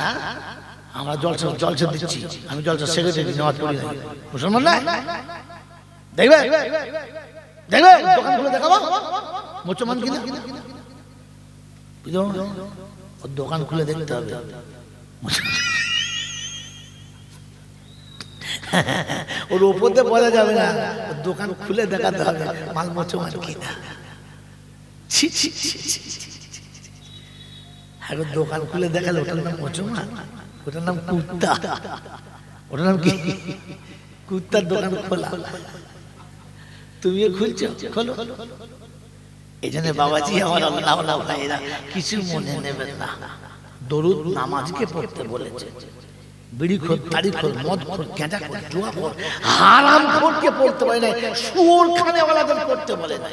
আমরা জলসা জলসা দিচ্ছি, আমি জলসা সেক্রেটারি, নামাজ পড়ি না, মুসলমান না। দেখবে দেখবে দোকান খুলে দেখাবো মুসলমান কিনা, দোকান খুলে দেখতে হবে, ওর উপর দিয়ে বলা যাবে না, দোকান খুলে দেখাতে হবে মাল মুসলমান কিনা। এখন দোকান খুলে দেখালে ওটার নাম মুসলমান, ওটার নাম কুত্তা, ওটার নাম কি? কুত্তার দোকান খোলা, তুমিও খুলছো, খোলো। এই জন্য বাবাজি আমার আল্লাহ ভাইরা কিছু মনে নেবেন না, দরুদ নামাজকে পড়তে বলেছে। বিড়ি খোর, তাড়ি খোর, মদ খোর, গাঁজা খোর, জুয়া খোর, হারাম খোরকে পড়তে বলে না, সুর খানেওয়ালাদের পড়তে বলে না।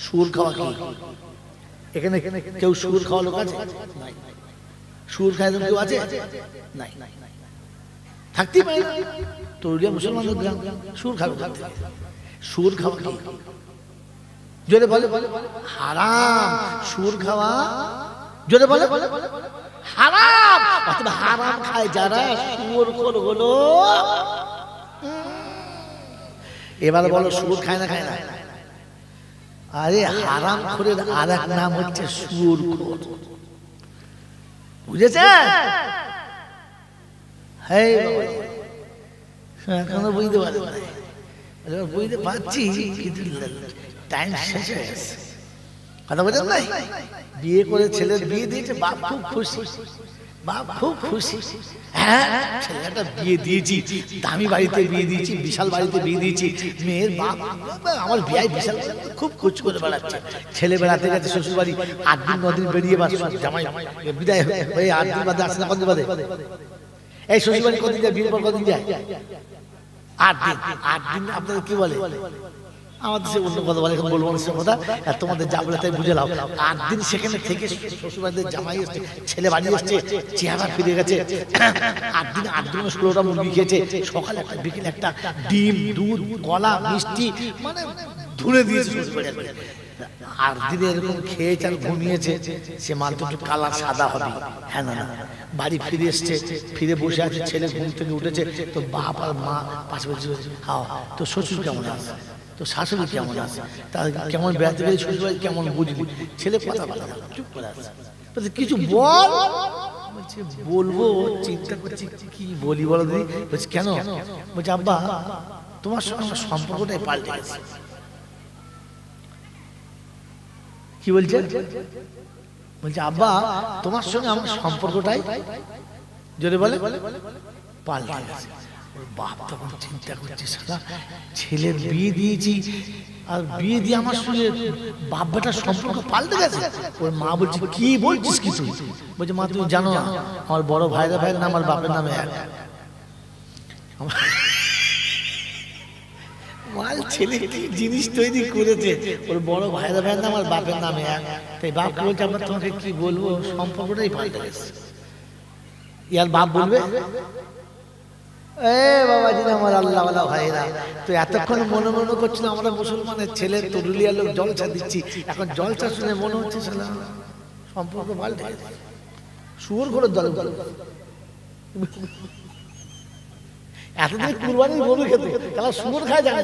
সুর খাওয়া কি? এখানে কেউ সুর খাওয়া লোক আছে? নাই। সুর খায় কেউ আছে? নাই, থাকতেই পারে না। তরুলিয়া মুসলমানদের গ্রাম, সুর খাবে, সুর খাওয়া কি? জোরে বলে হারাম, সুর খাওয়া, জোরে বলে হারাম। অর্থাৎ হারাম খায় যারা, সুর খোর হলো। এবার বলো সুর খায় না, খায় না? আরে হারাম খোরের আর এক নাম হচ্ছে সুর খোর, বুঝেছে? এখনো বুঝতে পারে না, বুঝতে পারছি কিন্তু টাইম শেষ হয়ে গেছে, কথা বোঝেন নাই? বিয়ে করে ছেলের বিয়ে দিয়েছে, বাপ খুব খুশি, বাপ খুব খুশি, হ্যাঁ ছেলেটা বিয়ে দিয়েছি, দামি বাড়িতে বিয়ে দিয়েছি, বিশাল বাড়িতে বিয়ে দিয়েছি, মেয়ের বাপ আমার বিয়ে বিশাল, খুব খোঁজ করে বেড়াচ্ছে। ছেলে বেড়াতে গেছে শ্বশুর বাড়ি, 8 দিন 9 দিন বেরিয়ে বাস, জামাই বিদায় হয়ে 8 দিন বাদে আসে না, কতদিন বাদে? এই শ্বশুর বাড়ি কতদিন যায়? বিয়ের পর কতদিন যায়? 8 দিন। 8 দিন আপনাদের কি বলে? আমাদের সে অন্য কথা বলে, বলবো না সে কথা, তোমাদের যা বলে তাই বুঝে নাও। 8 দিন সেখানে থেকে শ্বশুর বাড়িতে জামাই এসছে, ছেলে বাড়ি এসছে, চেহারা ফিরে গেছে। 8 দিন 16টা মুরগি খেয়েছে, সকালে একটা, বিকেলে একটা, ডিম, দুধ, কলা, মিষ্টি, মানে ধুনে দিয়েছে শ্বশুর বাড়ি। 8 দিন এরকম খেয়েছে আর ঘুমিয়েছে, সে মাল তো একটু কালার সাদা হবে, হ্যাঁ না? বাড়ি ফিরে এসছে, ফিরে বসে আছে, ছেলে ঘুম থেকে উঠেছে, তো বাপ আর মা পাশে বসে, হাও তো শ্বশুর কেমন আছে, তো শাশুড়ি কেমন আছে, তার কেমন বেড়াতে গেলে শ্বশুর বাড়ি কেমন বুঝলি? ছেলে কথা বলে না, চুপ করে আছে, কিছু বল, বলছে বলবো, চিন্তা করছি কি বলি বলো দিদি। বলছে কেন? বলছে আব্বা তোমার সঙ্গে আমার সম্পর্কটাই পাল্টে গেছে। কি বলছে? বলছে আব্বা তোমার সঙ্গে আমার সম্পর্কটাই, জোরে বলে, পাল্টে গেছে। বাপ তখন চিন্তা করছে, সারা ছেলের বিয়ে দিয়েছি, আর বিয়ে দিয়ে আমার সঙ্গে বাপ বেটার সম্পর্ক পাল্টে গেছে। ওর মা বলছে কি বলছিস কি তুই? বলছে মা তুমি জানো না, আমার বড় ভাইরা ভাইয়ের নাম আমার বাপের নামে এক। মাল ছেলে কি জিনিস তৈরি করেছে, ওর বড় ভাইরা ভাইয়ের নাম আমার বাপের নামে এক। তাই বাপ বলছে আমরা তোমাকে কি বলবো, সম্পর্কটাই পাল্টে গেছে। ইয়ার বাপ বলবে বাবাজি আমার আল্লাহওয়ালা ভাইরা, তো এতক্ষণ মনে মনে করছিল আমরা মুসলমানের ছেলে, তরুলিয়ার লোক জলসা দিচ্ছি, এখন জলসা শুনে মনে হচ্ছে সম্পর্ক পাল্টে গেছে। শুয়োর করে দল এতদিন কুরবানির গরু খেতে, তাহলে শুয়োর খায় জানে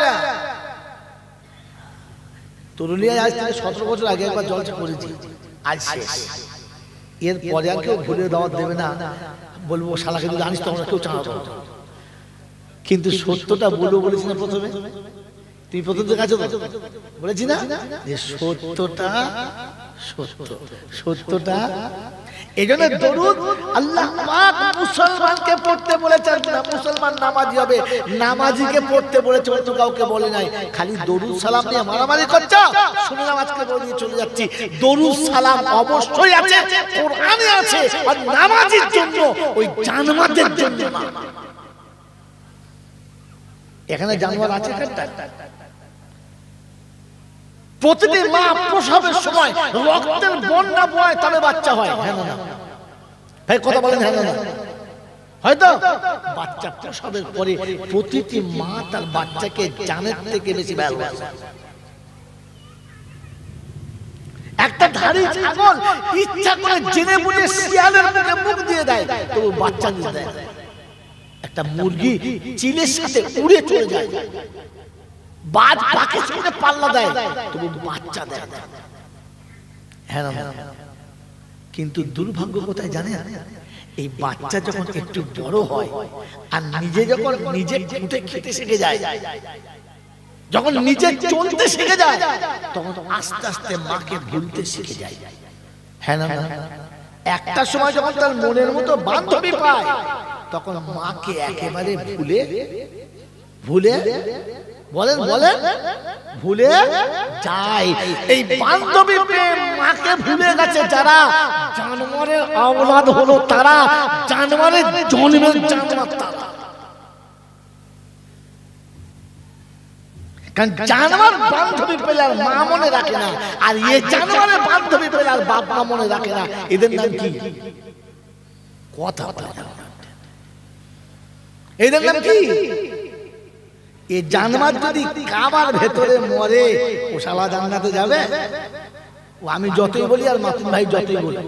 না। তরুলিয়ায় আজ থেকে 17 বছর আগে একবার জলসা করেছি, আজ শেষ। এর পরে আর কেউ ভুলে দাওয়াত দেবে না, বলবো শালাকে যদি আনিস তো আমরা কেউ চাঁদা দেবো। কিন্তু সত্যটা বলবো বলেছি না প্রথমে, তুমি প্রথম থেকে আছো তো, বলেছি না যে সত্যটা সত্য, সত্যটা। এই জন্য দরুদ আল্লাহ পাক মুসলমানকে পড়তে বলেছেন না, মুসলমান নামাজি হবে, নামাজিকে পড়তে বলেছে, অন্য কাউকে বলে নাই। খালি দরুদ সালাম নিয়ে মারামারি করছো, শুনলাম আজকে বলে দিয়ে চলে যাচ্ছি। দরুদ সালাম অবশ্যই আছে, কোরআনে আছে, আর নামাজির জন্য, ওই জানোয়ারদের জন্য না। এখানে জানোয়ার আছে কারটা? প্রতিটি মা প্রসবের সময় রক্তের বন্যা বয় তবে বাচ্চা হয়, হ্যাঁ না? ভাই কথা বলেন হ্যাঁ না? হয়তো বাচ্চা প্রসবের পরে প্রতিটি মা তার বাচ্চাকে জানের থেকে বেশি ভালোবাসে। একটা ধাড়ি ছাগল ইচ্ছা করে জেনে বুঝে শিয়ালের মুখে মুখ দিয়ে দেয়, তবু বাচ্চা নিয়ে দেয়। একটা মুরগি চিলের সাথে উড়ে চলে যায়, বাজ পাখি সঙ্গে পাল্লা দেয়, তবু বাচ্চা দেয়, হ্যাঁ না? কিন্তু দুর্ভাগ্য কোথায় জানেন? এই বাচ্চা যখন একটু বড় হয় আর নিজে যখন নিজে খুঁটে খেতে শিখে যায়, যখন নিজে চলতে শিখে যায়, তখন আস্তে আস্তে মাকে ভুলতে শিখে যায়, হ্যাঁ না? একটা সময় যখন তার মনের মতো বান্ধবী পায়, তখন মাকে একেবারে ভুলে ভুলে বলেন বলেন ভুলে যায়। এই বান্ধবী প্রেম মাকে ভুলে গেছে যারা, জানোয়ারের আওলাদ হলো তারা, জানোয়ারের জন্মের জানোয়ার তারা। কারণ জানোয়ার বান্ধবী পেলে আর মা মনে রাখে না, আর এ জানোয়ারের বান্ধবী পেলে আর বাবা মনে রাখে না। এদের নাম কি? কথা বলে না। এদের নাম কি? এই জানোয়ার যদি কাবার ভেতরে মরে, ও শালা জান্নাতে যাবে? ও আমি যতই বলি আর মাতুম ভাই যতই বলি,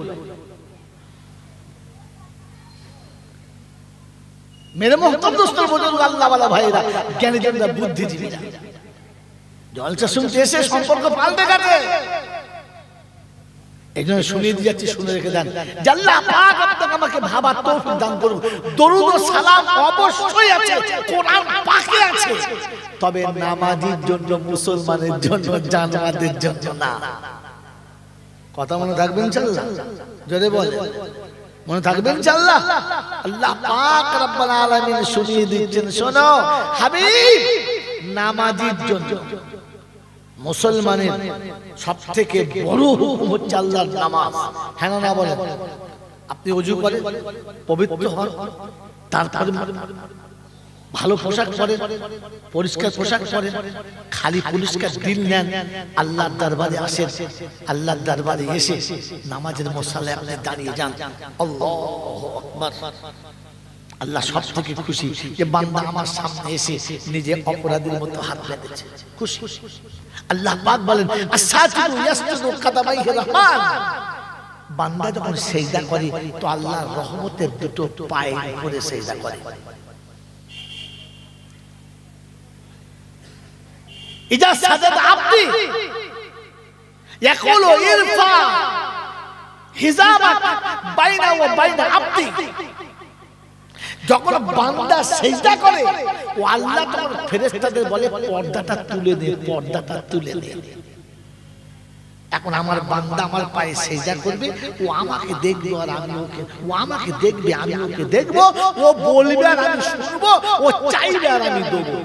মেরে মোহতরম দোস্ত বুজুর্গ আল্লাহ ওয়ালা ভাইরা, জ্ঞানীজনরা, বুদ্ধিজীবীরা, জলসা শুনতে এসে সম্পর্ক পাল্টে গেছে। এই জন্য শুনিয়ে দিয়ে যাচ্ছি, শুনে রেখে দেন। আল্লাহ পাক আপনাকে আমাকে ভাবার তৌফিক দান করুন। দরুদ ও সালাম অবশ্যই আছে, কোরআন পাকে আছে, তবে নামাজির জন্য, মুসলমানের জন্য, জানোয়ারদের জন্য না। কথা মনে থাকবেন ইনশাআল্লাহ? জোরে বলেন, মনে থাকবেন ইনশাআল্লাহ? আল্লাহ পাক রব্বুল আলামিন শুনিয়ে দিচ্ছেন, শোনো হাবিব, নামাজির জন্য, মুসলমানের সবথেকে বড় হুকুম হচ্ছে আল্লাহর নামাজ, হ্যাঁ না বলেন? আপনি ওযু করেন, পবিত্র হন, তারপরে ভালো পোশাক পরেন, পরিষ্কার পোশাক পরেন, খালি পরিষ্কার দিল নেন, আল্লাহর দরবারে আসেন, আল্লাহর দরবারে এসে নামাজের মুসাল্লায় আপনি দাঁড়িয়ে যান, আল্লাহু আকবার। আল্লাহ সব থেকে খুশি যে বান্দা আমার সামনে এসে নিজে অপরাধীর মতো হাত পেতেছে, খুশি। আল্লাহ পাক বলেন, আস-সাজিদু ইয়াসজুদু কাদামাইহি রহমান। বান্দা যখন সিজদা করে তো আল্লাহর রহমতের দুটো পায়ের উপরে সিজদা করে। ইজা সাজাদা আবদি ইয়াকুলু ইরফা হিজাবাক বাইনা ওয়া বাইনা আবদি। যখন বান্দা সিজদা করে, ও আল্লাহ তখন ফেরেশতাদের বলে, পর্দাটা তুলে দে, পর্দাটা তুলে দে। এখন আমার বান্দা আমার পায়ে সিজদা করবে, ও আমাকে দেখবে আর আমি ওকে, ও আমাকে দেখবে আমি ওকে দেখবো, ও বলবে আর আমি শুনবো, ও চাইবে আর আমি দেবো।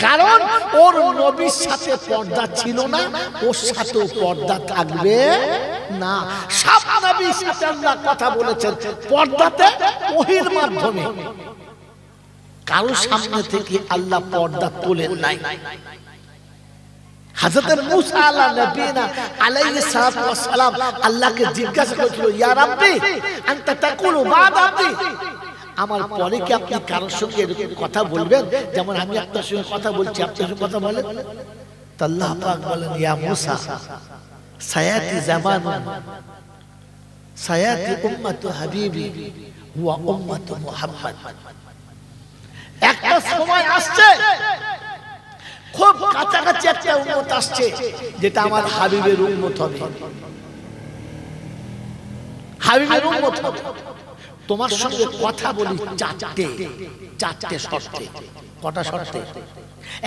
কারণ ওর নবীর সাথে পর্দা ছিল না, ওর সাথেও পর্দা থাকবে না। সব নবীর সাথে আল্লাহ কথা বলেছেন পর্দাতে, ওহীর মাধ্যমে। কারো সামনে থেকে আল্লাহ পর্দা তোলেন নাই। হযরত মুসা আলাইহিস সালাতু ওয়াস সালাম আল্লাহকে জিজ্ঞাসা করেছিল, ইয়া রাব্বি আনতা তাকুলু বা'দা আবদি, আমার পরে কি আপনি কারোর সঙ্গে এরকম কথা বলবেন যেমন আমি আপনার সঙ্গে কথা বলছি, আপনার সঙ্গে কথা বলেন? তো আল্লাহ পাক বলেন, ইয়া মুসা সায়াতি জামানুন সায়াতি উম্মাতু হাবিবি হুয়া উম্মাতু মুহাম্মদ। একটা সময় আসছে, খুব কাছাকাছি একটা উম্মত আসছে, যেটা আমার হাবিবের উম্মত হবে। হাবিবের উম্মত হবে। তোমার সঙ্গে কথা বলি চারটে শর্তে। কটা শর্তে?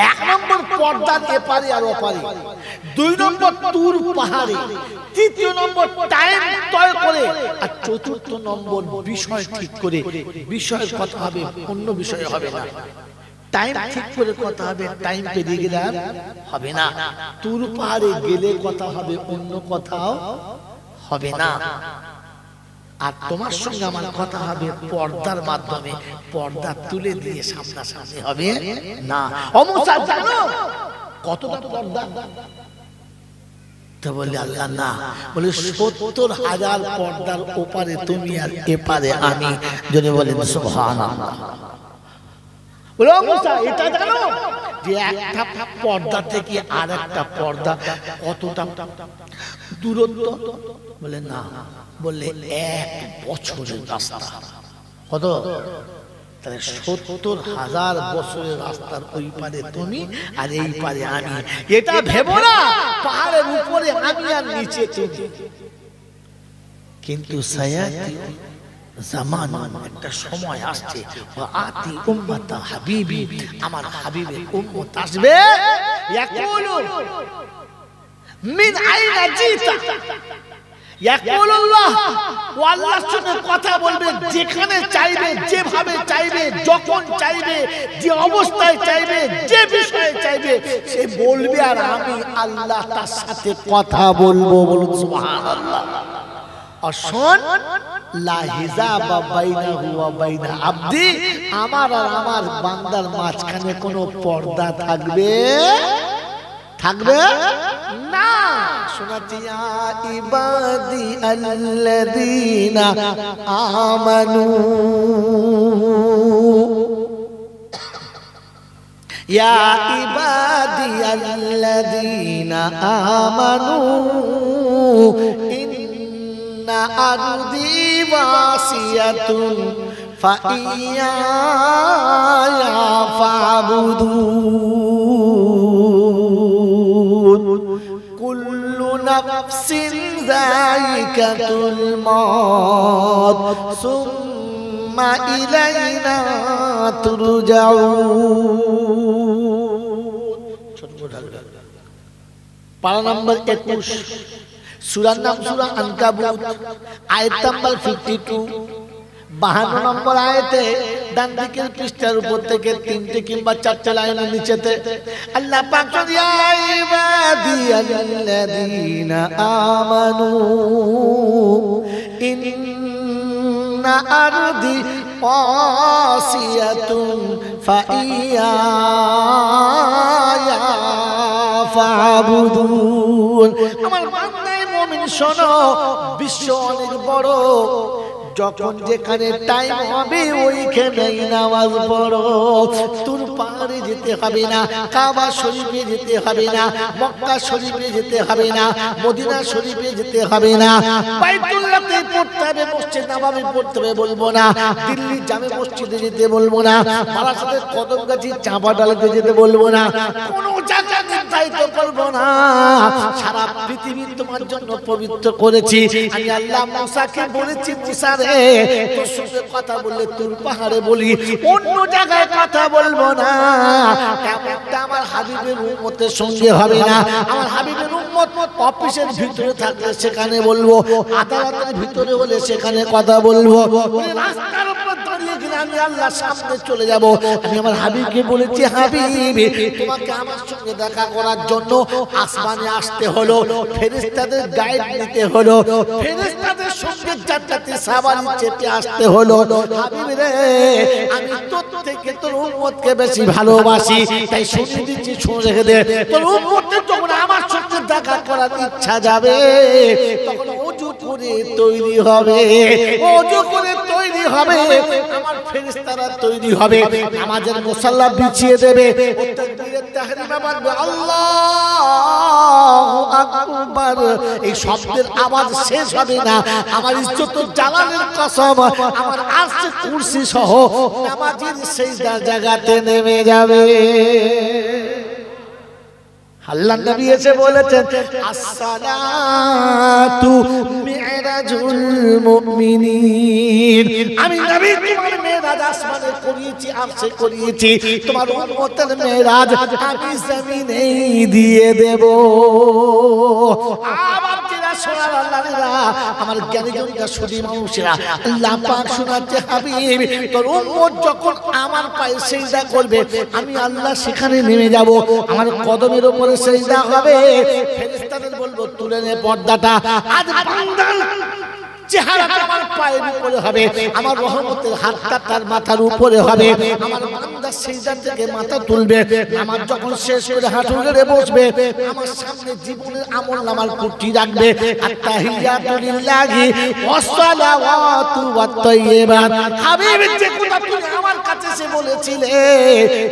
1 নম্বর পর্দার এপারে আর ওপারে, 2 নম্বর তুর পাহাড়ে, 3 নম্বর টাইম তয় করে, আর 4 নম্বর বিষয় ঠিক করে। বিষয়ের কথা হবে, অন্য বিষয় হবে না। টাইম ঠিক করে কথা হবে, টাইম পেরিয়ে গেলে আর হবে না। তুর পাহাড়ে গেলে কথা হবে, অন্য কথাও হবে না। আর তোমার সঙ্গে আমার কথা হবে পর্দার মাধ্যমে, পর্দা তুলে দিয়ে সামনাসামনি হবে না। অমুসা জানো কতটা পর্দা? তো বলে আল্লাহ না, বলে 70,000 পর্দার ওপারে তুমি আর এপারে আমি। যদি বলেন সুবহানাল্লাহ। বলে অমুসা এটা জানো যে একটা পর্দা থেকে আর একটা পর্দা কতটা দূরত্ব? বলে না। বললে 1 বছরের রাস্তা। কত? তাহলে 70,000 বছরের রাস্তার ওই পারে তুমি আর এই পারে আমি। এটা ভেবো না পাহাড়ের উপরে আমি আর নিচে তুমি। কিন্তু সায়াতি জামান, একটা সময় আসছে, আতি উম্মতা হাবিবি, আমার হাবিবের উম্মত আসবে, ইয়াকুলু মিন আইনা জিতা, ইয়াকুলুল্লাহ, ও আল্লাহর সঙ্গে কথা বলবে, যেখানে চাইবে, যেভাবে চাইবে, যখন চাইবে, যে অবস্থায় চাইবে, যে বিষয়ে চাইবে, সে বলবে আর আমি আল্লাহ তার সাথে কথা বলবো। বলুন সুবহানাল্লাহ। আর শোন, লা হিজাবা বাইনাহু ওয়া বাইনা আবদি, আমার আর আমার বান্দার মাঝখানে কোনো পর্দা থাকবে না। শোনাচ্ছি, ইয়া ইবাদি আল্লাযীনা আমানু, ইয়া ইবাদি আল্লাযীনা আমানু, ইন্না আরদি ওয়াসিয়াতুন ফাইয়া ফাবুদুন, কুল্লু নাফসিন যায়িকাতুল মউত, সুম্মা ইলাইনা তুরজাউন। পারা নম্বর 21, সূরার নাম সূরা আনকাবুত, আয়াত নাম্বার 52, 52 নম্বর আয়াতে ডান দিকের পৃষ্ঠার উপর থেকে 3টে কিংবা 4টে লাইনের নিচেতে আল্লাহ পাক ইয়া ইবাদিয়াল্লাযীনা আমানু ইন্না আরদি ওয়াসিয়াতুন ফাইয়া ফাবুদুন। আমার বান্দায়ে মুমিন শোনো, বিশ্ব অনেক বড়, যখন যেখানে টাইম হবে ওইখানেই নামাজ পড়ো। তুর পাহাড়ে যেতে হবে না, কাবা শরীফে যেতে হবে না, মক্কা শরীফে যেতে হবে না, মদিনা শরীফে যেতে হবে না, বাইতুল্লাহতে পড়তে হবে, মসজিদ নববী পড়তে হবে বলবো না, দিল্লি জামে মসজিদে যেতে বলবো না, বারাসাতের কদমগাছি চাঁপা ডালাতে যেতে বলবো না, কোনো জায়গা নির্ধারিত করবো না। সারা পৃথিবী তোমার জন্য পবিত্র করেছি আমি আল্লাহ। মুসাকে বলেছি, মুসা রে তোর সঙ্গে কথা বললে তুর পাহাড়ে বলি, অন্য জায়গায় কথা বলবো না। এমনটা আমার হাবিবের উম্মতের সঙ্গে হবে না। আমার হাবিবের উম্মত অফিসের ভিতরে থাকলে সেখানে বলবো, আদালতের ভিতরে হলে সেখানে কথা বলবো, রাস্তার উপর দাঁড়িয়ে গেলে আমি আল্লাহর সামনে চলে যাব। আমি আমার হাবিবকে বলেছি, হাবিব তোমাকে আমার সঙ্গে দেখা করার জন্য আসমানে আসতে হলো, ফেরেশতাদের গাইড নিতে হলো, ফেরেশতাদের সঙ্গে জান্নাতে সাওয়ারি চেপে আসতে হলো। হাবিব রে, আমি তোর থেকে তোর উম্মতকে বেশি ভালোবাসি, তাই শুনে দিচ্ছি, শুনে রেখে দে। তোর উম্মতের যখন আমার সঙ্গে দেখা করার ইচ্ছা যাবে, তখন ওযু করে তৈরি হবে, ওযু করে তৈরি হবে, আমার ফেরেশতারা তৈরি হবে, নামাজের মুসাল্লা বিছিয়ে দেবে, তাকবীরের তাহরিমা বাজবে, আল্লাহু আকবার, এই শব্দের আওয়াজ শেষ হবে না। আমার ইজ্জত জালালের কসম, আমার আরশ কুরসি সহ নামাজের সিজদার জায়গাতে নেমে যাবে। আল্লাহ নবী এসে বলেছেন আসসালাতু মিরাজুল মুমিনিন। আমি নবী তোমার মেরাজ আসমানে করিয়েছি, আরশে করিয়েছি, তোমার উম্মতের মেরাজ আমি জমিনে দিয়ে দেব। আবার যারা সোনার আল্লাহরা আমার জ্ঞানীজনরা সুধী মানুষেরা আল্লাহ পাক শোনাচ্ছে হাবিব তোর উম্মত যখন আমার পায়ে সিজদা করবে আমি আল্লাহ সেখানে নেমে যাব, আমার কদমের উপরে সিজদা হবে। ফেরেশতাদের বলবো তুলে নে পর্দাটা, আজ বান্দার চেহারাটা আমার পায়ের উপরে হবে, আমার রহমতের হাতটা তার মাথার উপরে হবে। আমার বান্দা সিজদা থেকে মাথা তুলবে, আমার যখন শেষ করে হাঁটু গেড়ে বসবে আমার সামনে জীবনের আমলনামার পুঁটি রাখবে। আত্তাহিয়াতু লিল্লাহি ওয়াস সালাওয়াতু ওয়াত তাইয়্যিবাত। হাবিব যে কথা তুমি আমার কাছে এসে বলেছিলে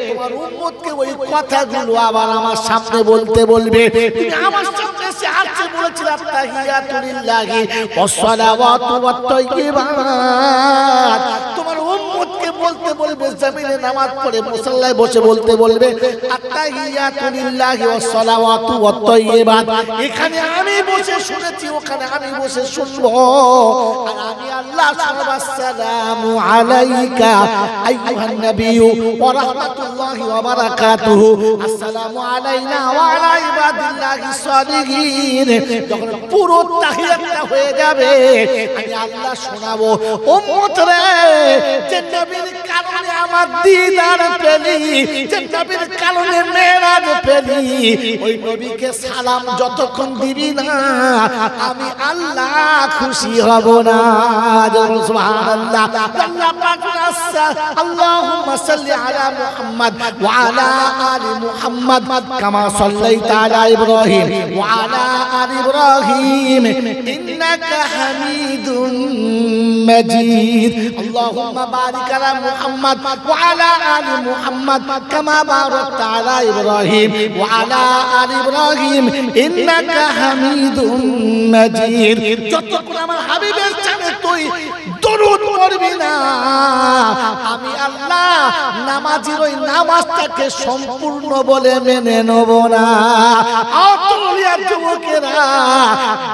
তোমার উম্মতকে ওই কথাগুলো আবার আমার সামনে বলতে বলবে। তুমি আমার সামনে এসে আজকে বলেছিলে আত্তাহিয়াতু লিল্লাহি ওয়াস সালাওয়াতু ওয়াত তাইয়্যিবাত। তোমার উম্মতকে বলতে বলবে জমিনে নামাজ পড়ে মুসাল্লায় বসে বলতে বলবে আত্তাহিয়াতু লিল্লাহি ওয়াস সালাওয়াতু ওয়াত তাইয়্যিবাত। এখানে আমি বসে শুনেছি, ওখানে আমি বসে শুনবো, আর আমি আল্লাহ আসসালামু আলাইকা আইয়ুহান নাবিয়্যু ওয়া রাহমাতুল্লাহি ওয়া বারাকাতুহু, আসসালামু আলাইনা ওয়া আলা ইবাদিল্লাহিস সালিহিন। যখন পুরো তাহিয়াতটা হয়ে যাবে আমি আল্লাহ শোনাবো উম্মত রে, যে নবীর কারণে আমার দিদার পেলি, যে নবীর কারণে মেরাজ পেলি, ওই নবীকে সালাম যতক্ষণ দিবি না আমি আল্লাহ খুশি হব না। সুবহানাল্লাহ। আল্লাহ পাক আল্লাহুম্মা সাল্লি আলা মুহাম্মাদ ওয়া আলা আলি মুহাম্মাদ কামা সাল্লাইতা আলা ইব্রাহিম ওয়া আলা আলি ইব্রাহিম ইন্নাকা হামিদুম মাজিদ। আল্লাহুম্মা বারিক আলা মুহাম্মাদ ওয়া আলা আলি মুহাম্মাদ কামা বারাকতা আলা ইব্রাহিম ওয়া আলা আলি ইব্রাহিম ইন্নাকা হামিদুম মাজিদ। যতক্ষণ আমার হাবিবের জানে তুই দরুদ পড়বি না আমি আল্লাহ নামাজের ওই নামাজটাকে সম্পূর্ণ বলে মেনে নেব না। আউলিয়া যুবকেরা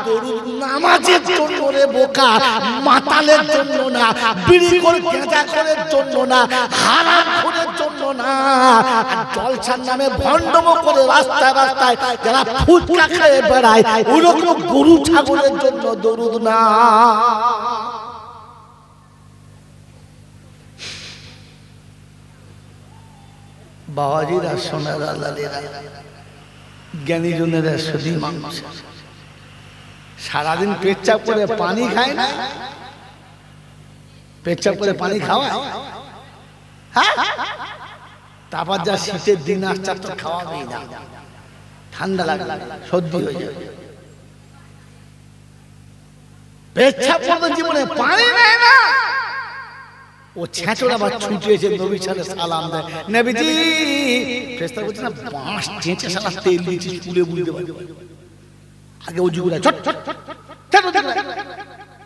দরুদ নামাজের জন্য রে বোকা, মাতালের জন্য না, বিড়ি করে গাঁজা করার জন্য না, হারাম করার জন্য না, জলসার নামে ভণ্ডম করে রাস্তায় রাস্তায় যারা ফুটকা খেয়ে বেড়ায় ওরকম গরু ছাগলের জন্য দরুদ না। বাবাজিরা সোনার আল্লাহরা জ্ঞানীজনেরা সুধী মানুষ সারাদিন পেচ্ছাপ করে পানি খায় না, পেচ্ছাপ করে পানি খাওয়ায়, হ্যাঁ? তারপর যা শীতের দিন আসছে তো খাওয়াবেই না, ঠান্ডা লাগবে, সর্দি হয়ে যাবে। পেচ্ছাপ করে জীবনে পানি নেয় না, ও ছেঁচড়া বা ছুটে এসে নবীর সাথে সালাম দেয়, নবীজি ফেরেশতা বলছে না বাঁশ চেঁচে সালা তেল দিয়েছি চুলে বুলতে পারে, আগে ওযু করে ছট ছট ছট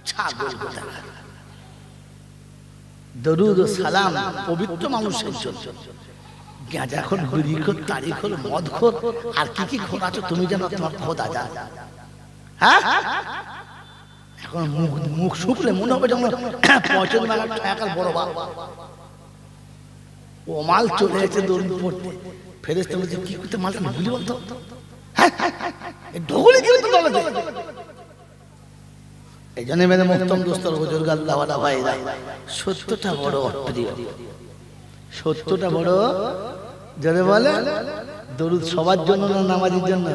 ছাগল কথা। দরুদ ও সালাম পবিত্র মানুষের জন্য। গাঁজাখোর, বিড়িখোর, তারিখোর, মদখোর আর কি কি খোর আছো তুমি জানো, তোমার খোদা জানে। হ্যাঁ এখন মুখ শুকলে মনে হবে যেমন 65 টাকার বড় বাবা ও মাল চলে এসেছে দরুদ পড়তে। ফেরেশতা বলছে কি করতে মালটা ভুলি বলতো, হ্যাঁ ঢোলে কি হতো দলে দে। এই জন্য মেরে মুহতরম দোস্তর বুজুর্গ আল্লাহওয়ালা ভাইরা, সত্যটা বড় অপ্রিয়, সত্যটা বড় জোরে বলে। দরুদ সবার জন্য না নামাজের জন্য,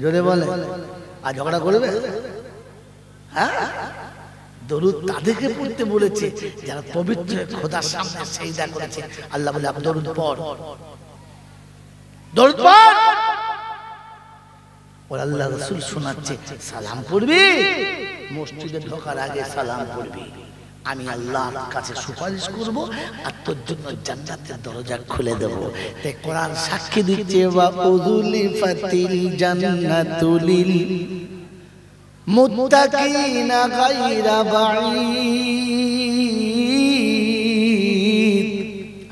জোরে বলে। আর ঝগড়া করবে, হ্যাঁ? দরুদ তাদেরকে পড়তে বলেছে যারা পবিত্র খোদার সামনে সিজদা করেছে। আল্লাহ বলে আপনি দরুদ পড়, দরুদ পড়। ওর আল্লাহ রাসূল শোনাচ্ছে সালাম পড়বি, মসজিদে ঢোকার আগে সালাম পড়বি, আমি আল্লাহর কাছে সুপারিশ করব আর তোর জন্য জান্নাতের দরজা খুলে দেব। তাই কোরআন সাক্ষী দিচ্ছে ওয়া উযলিফাতিল জান্নাতু লিল মুত্তাকিনা গায়রা বাঈদ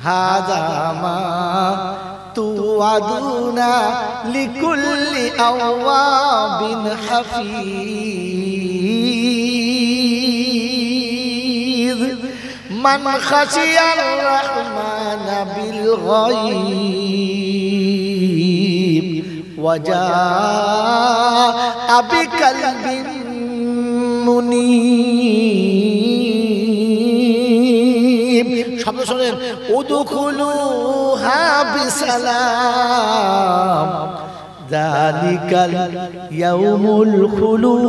হাযা মা তুআদুনা লিকুল্লি আওয়াবিন হাফিজ মান খাশিয়ার রহমানা বিল গায়ব ওয়া জাআ বিকালবিন মুনীব। শব্দ শোনেন, উদখুলুহা বিসালাম যালিকাল ইয়াউমুল খুলুদ।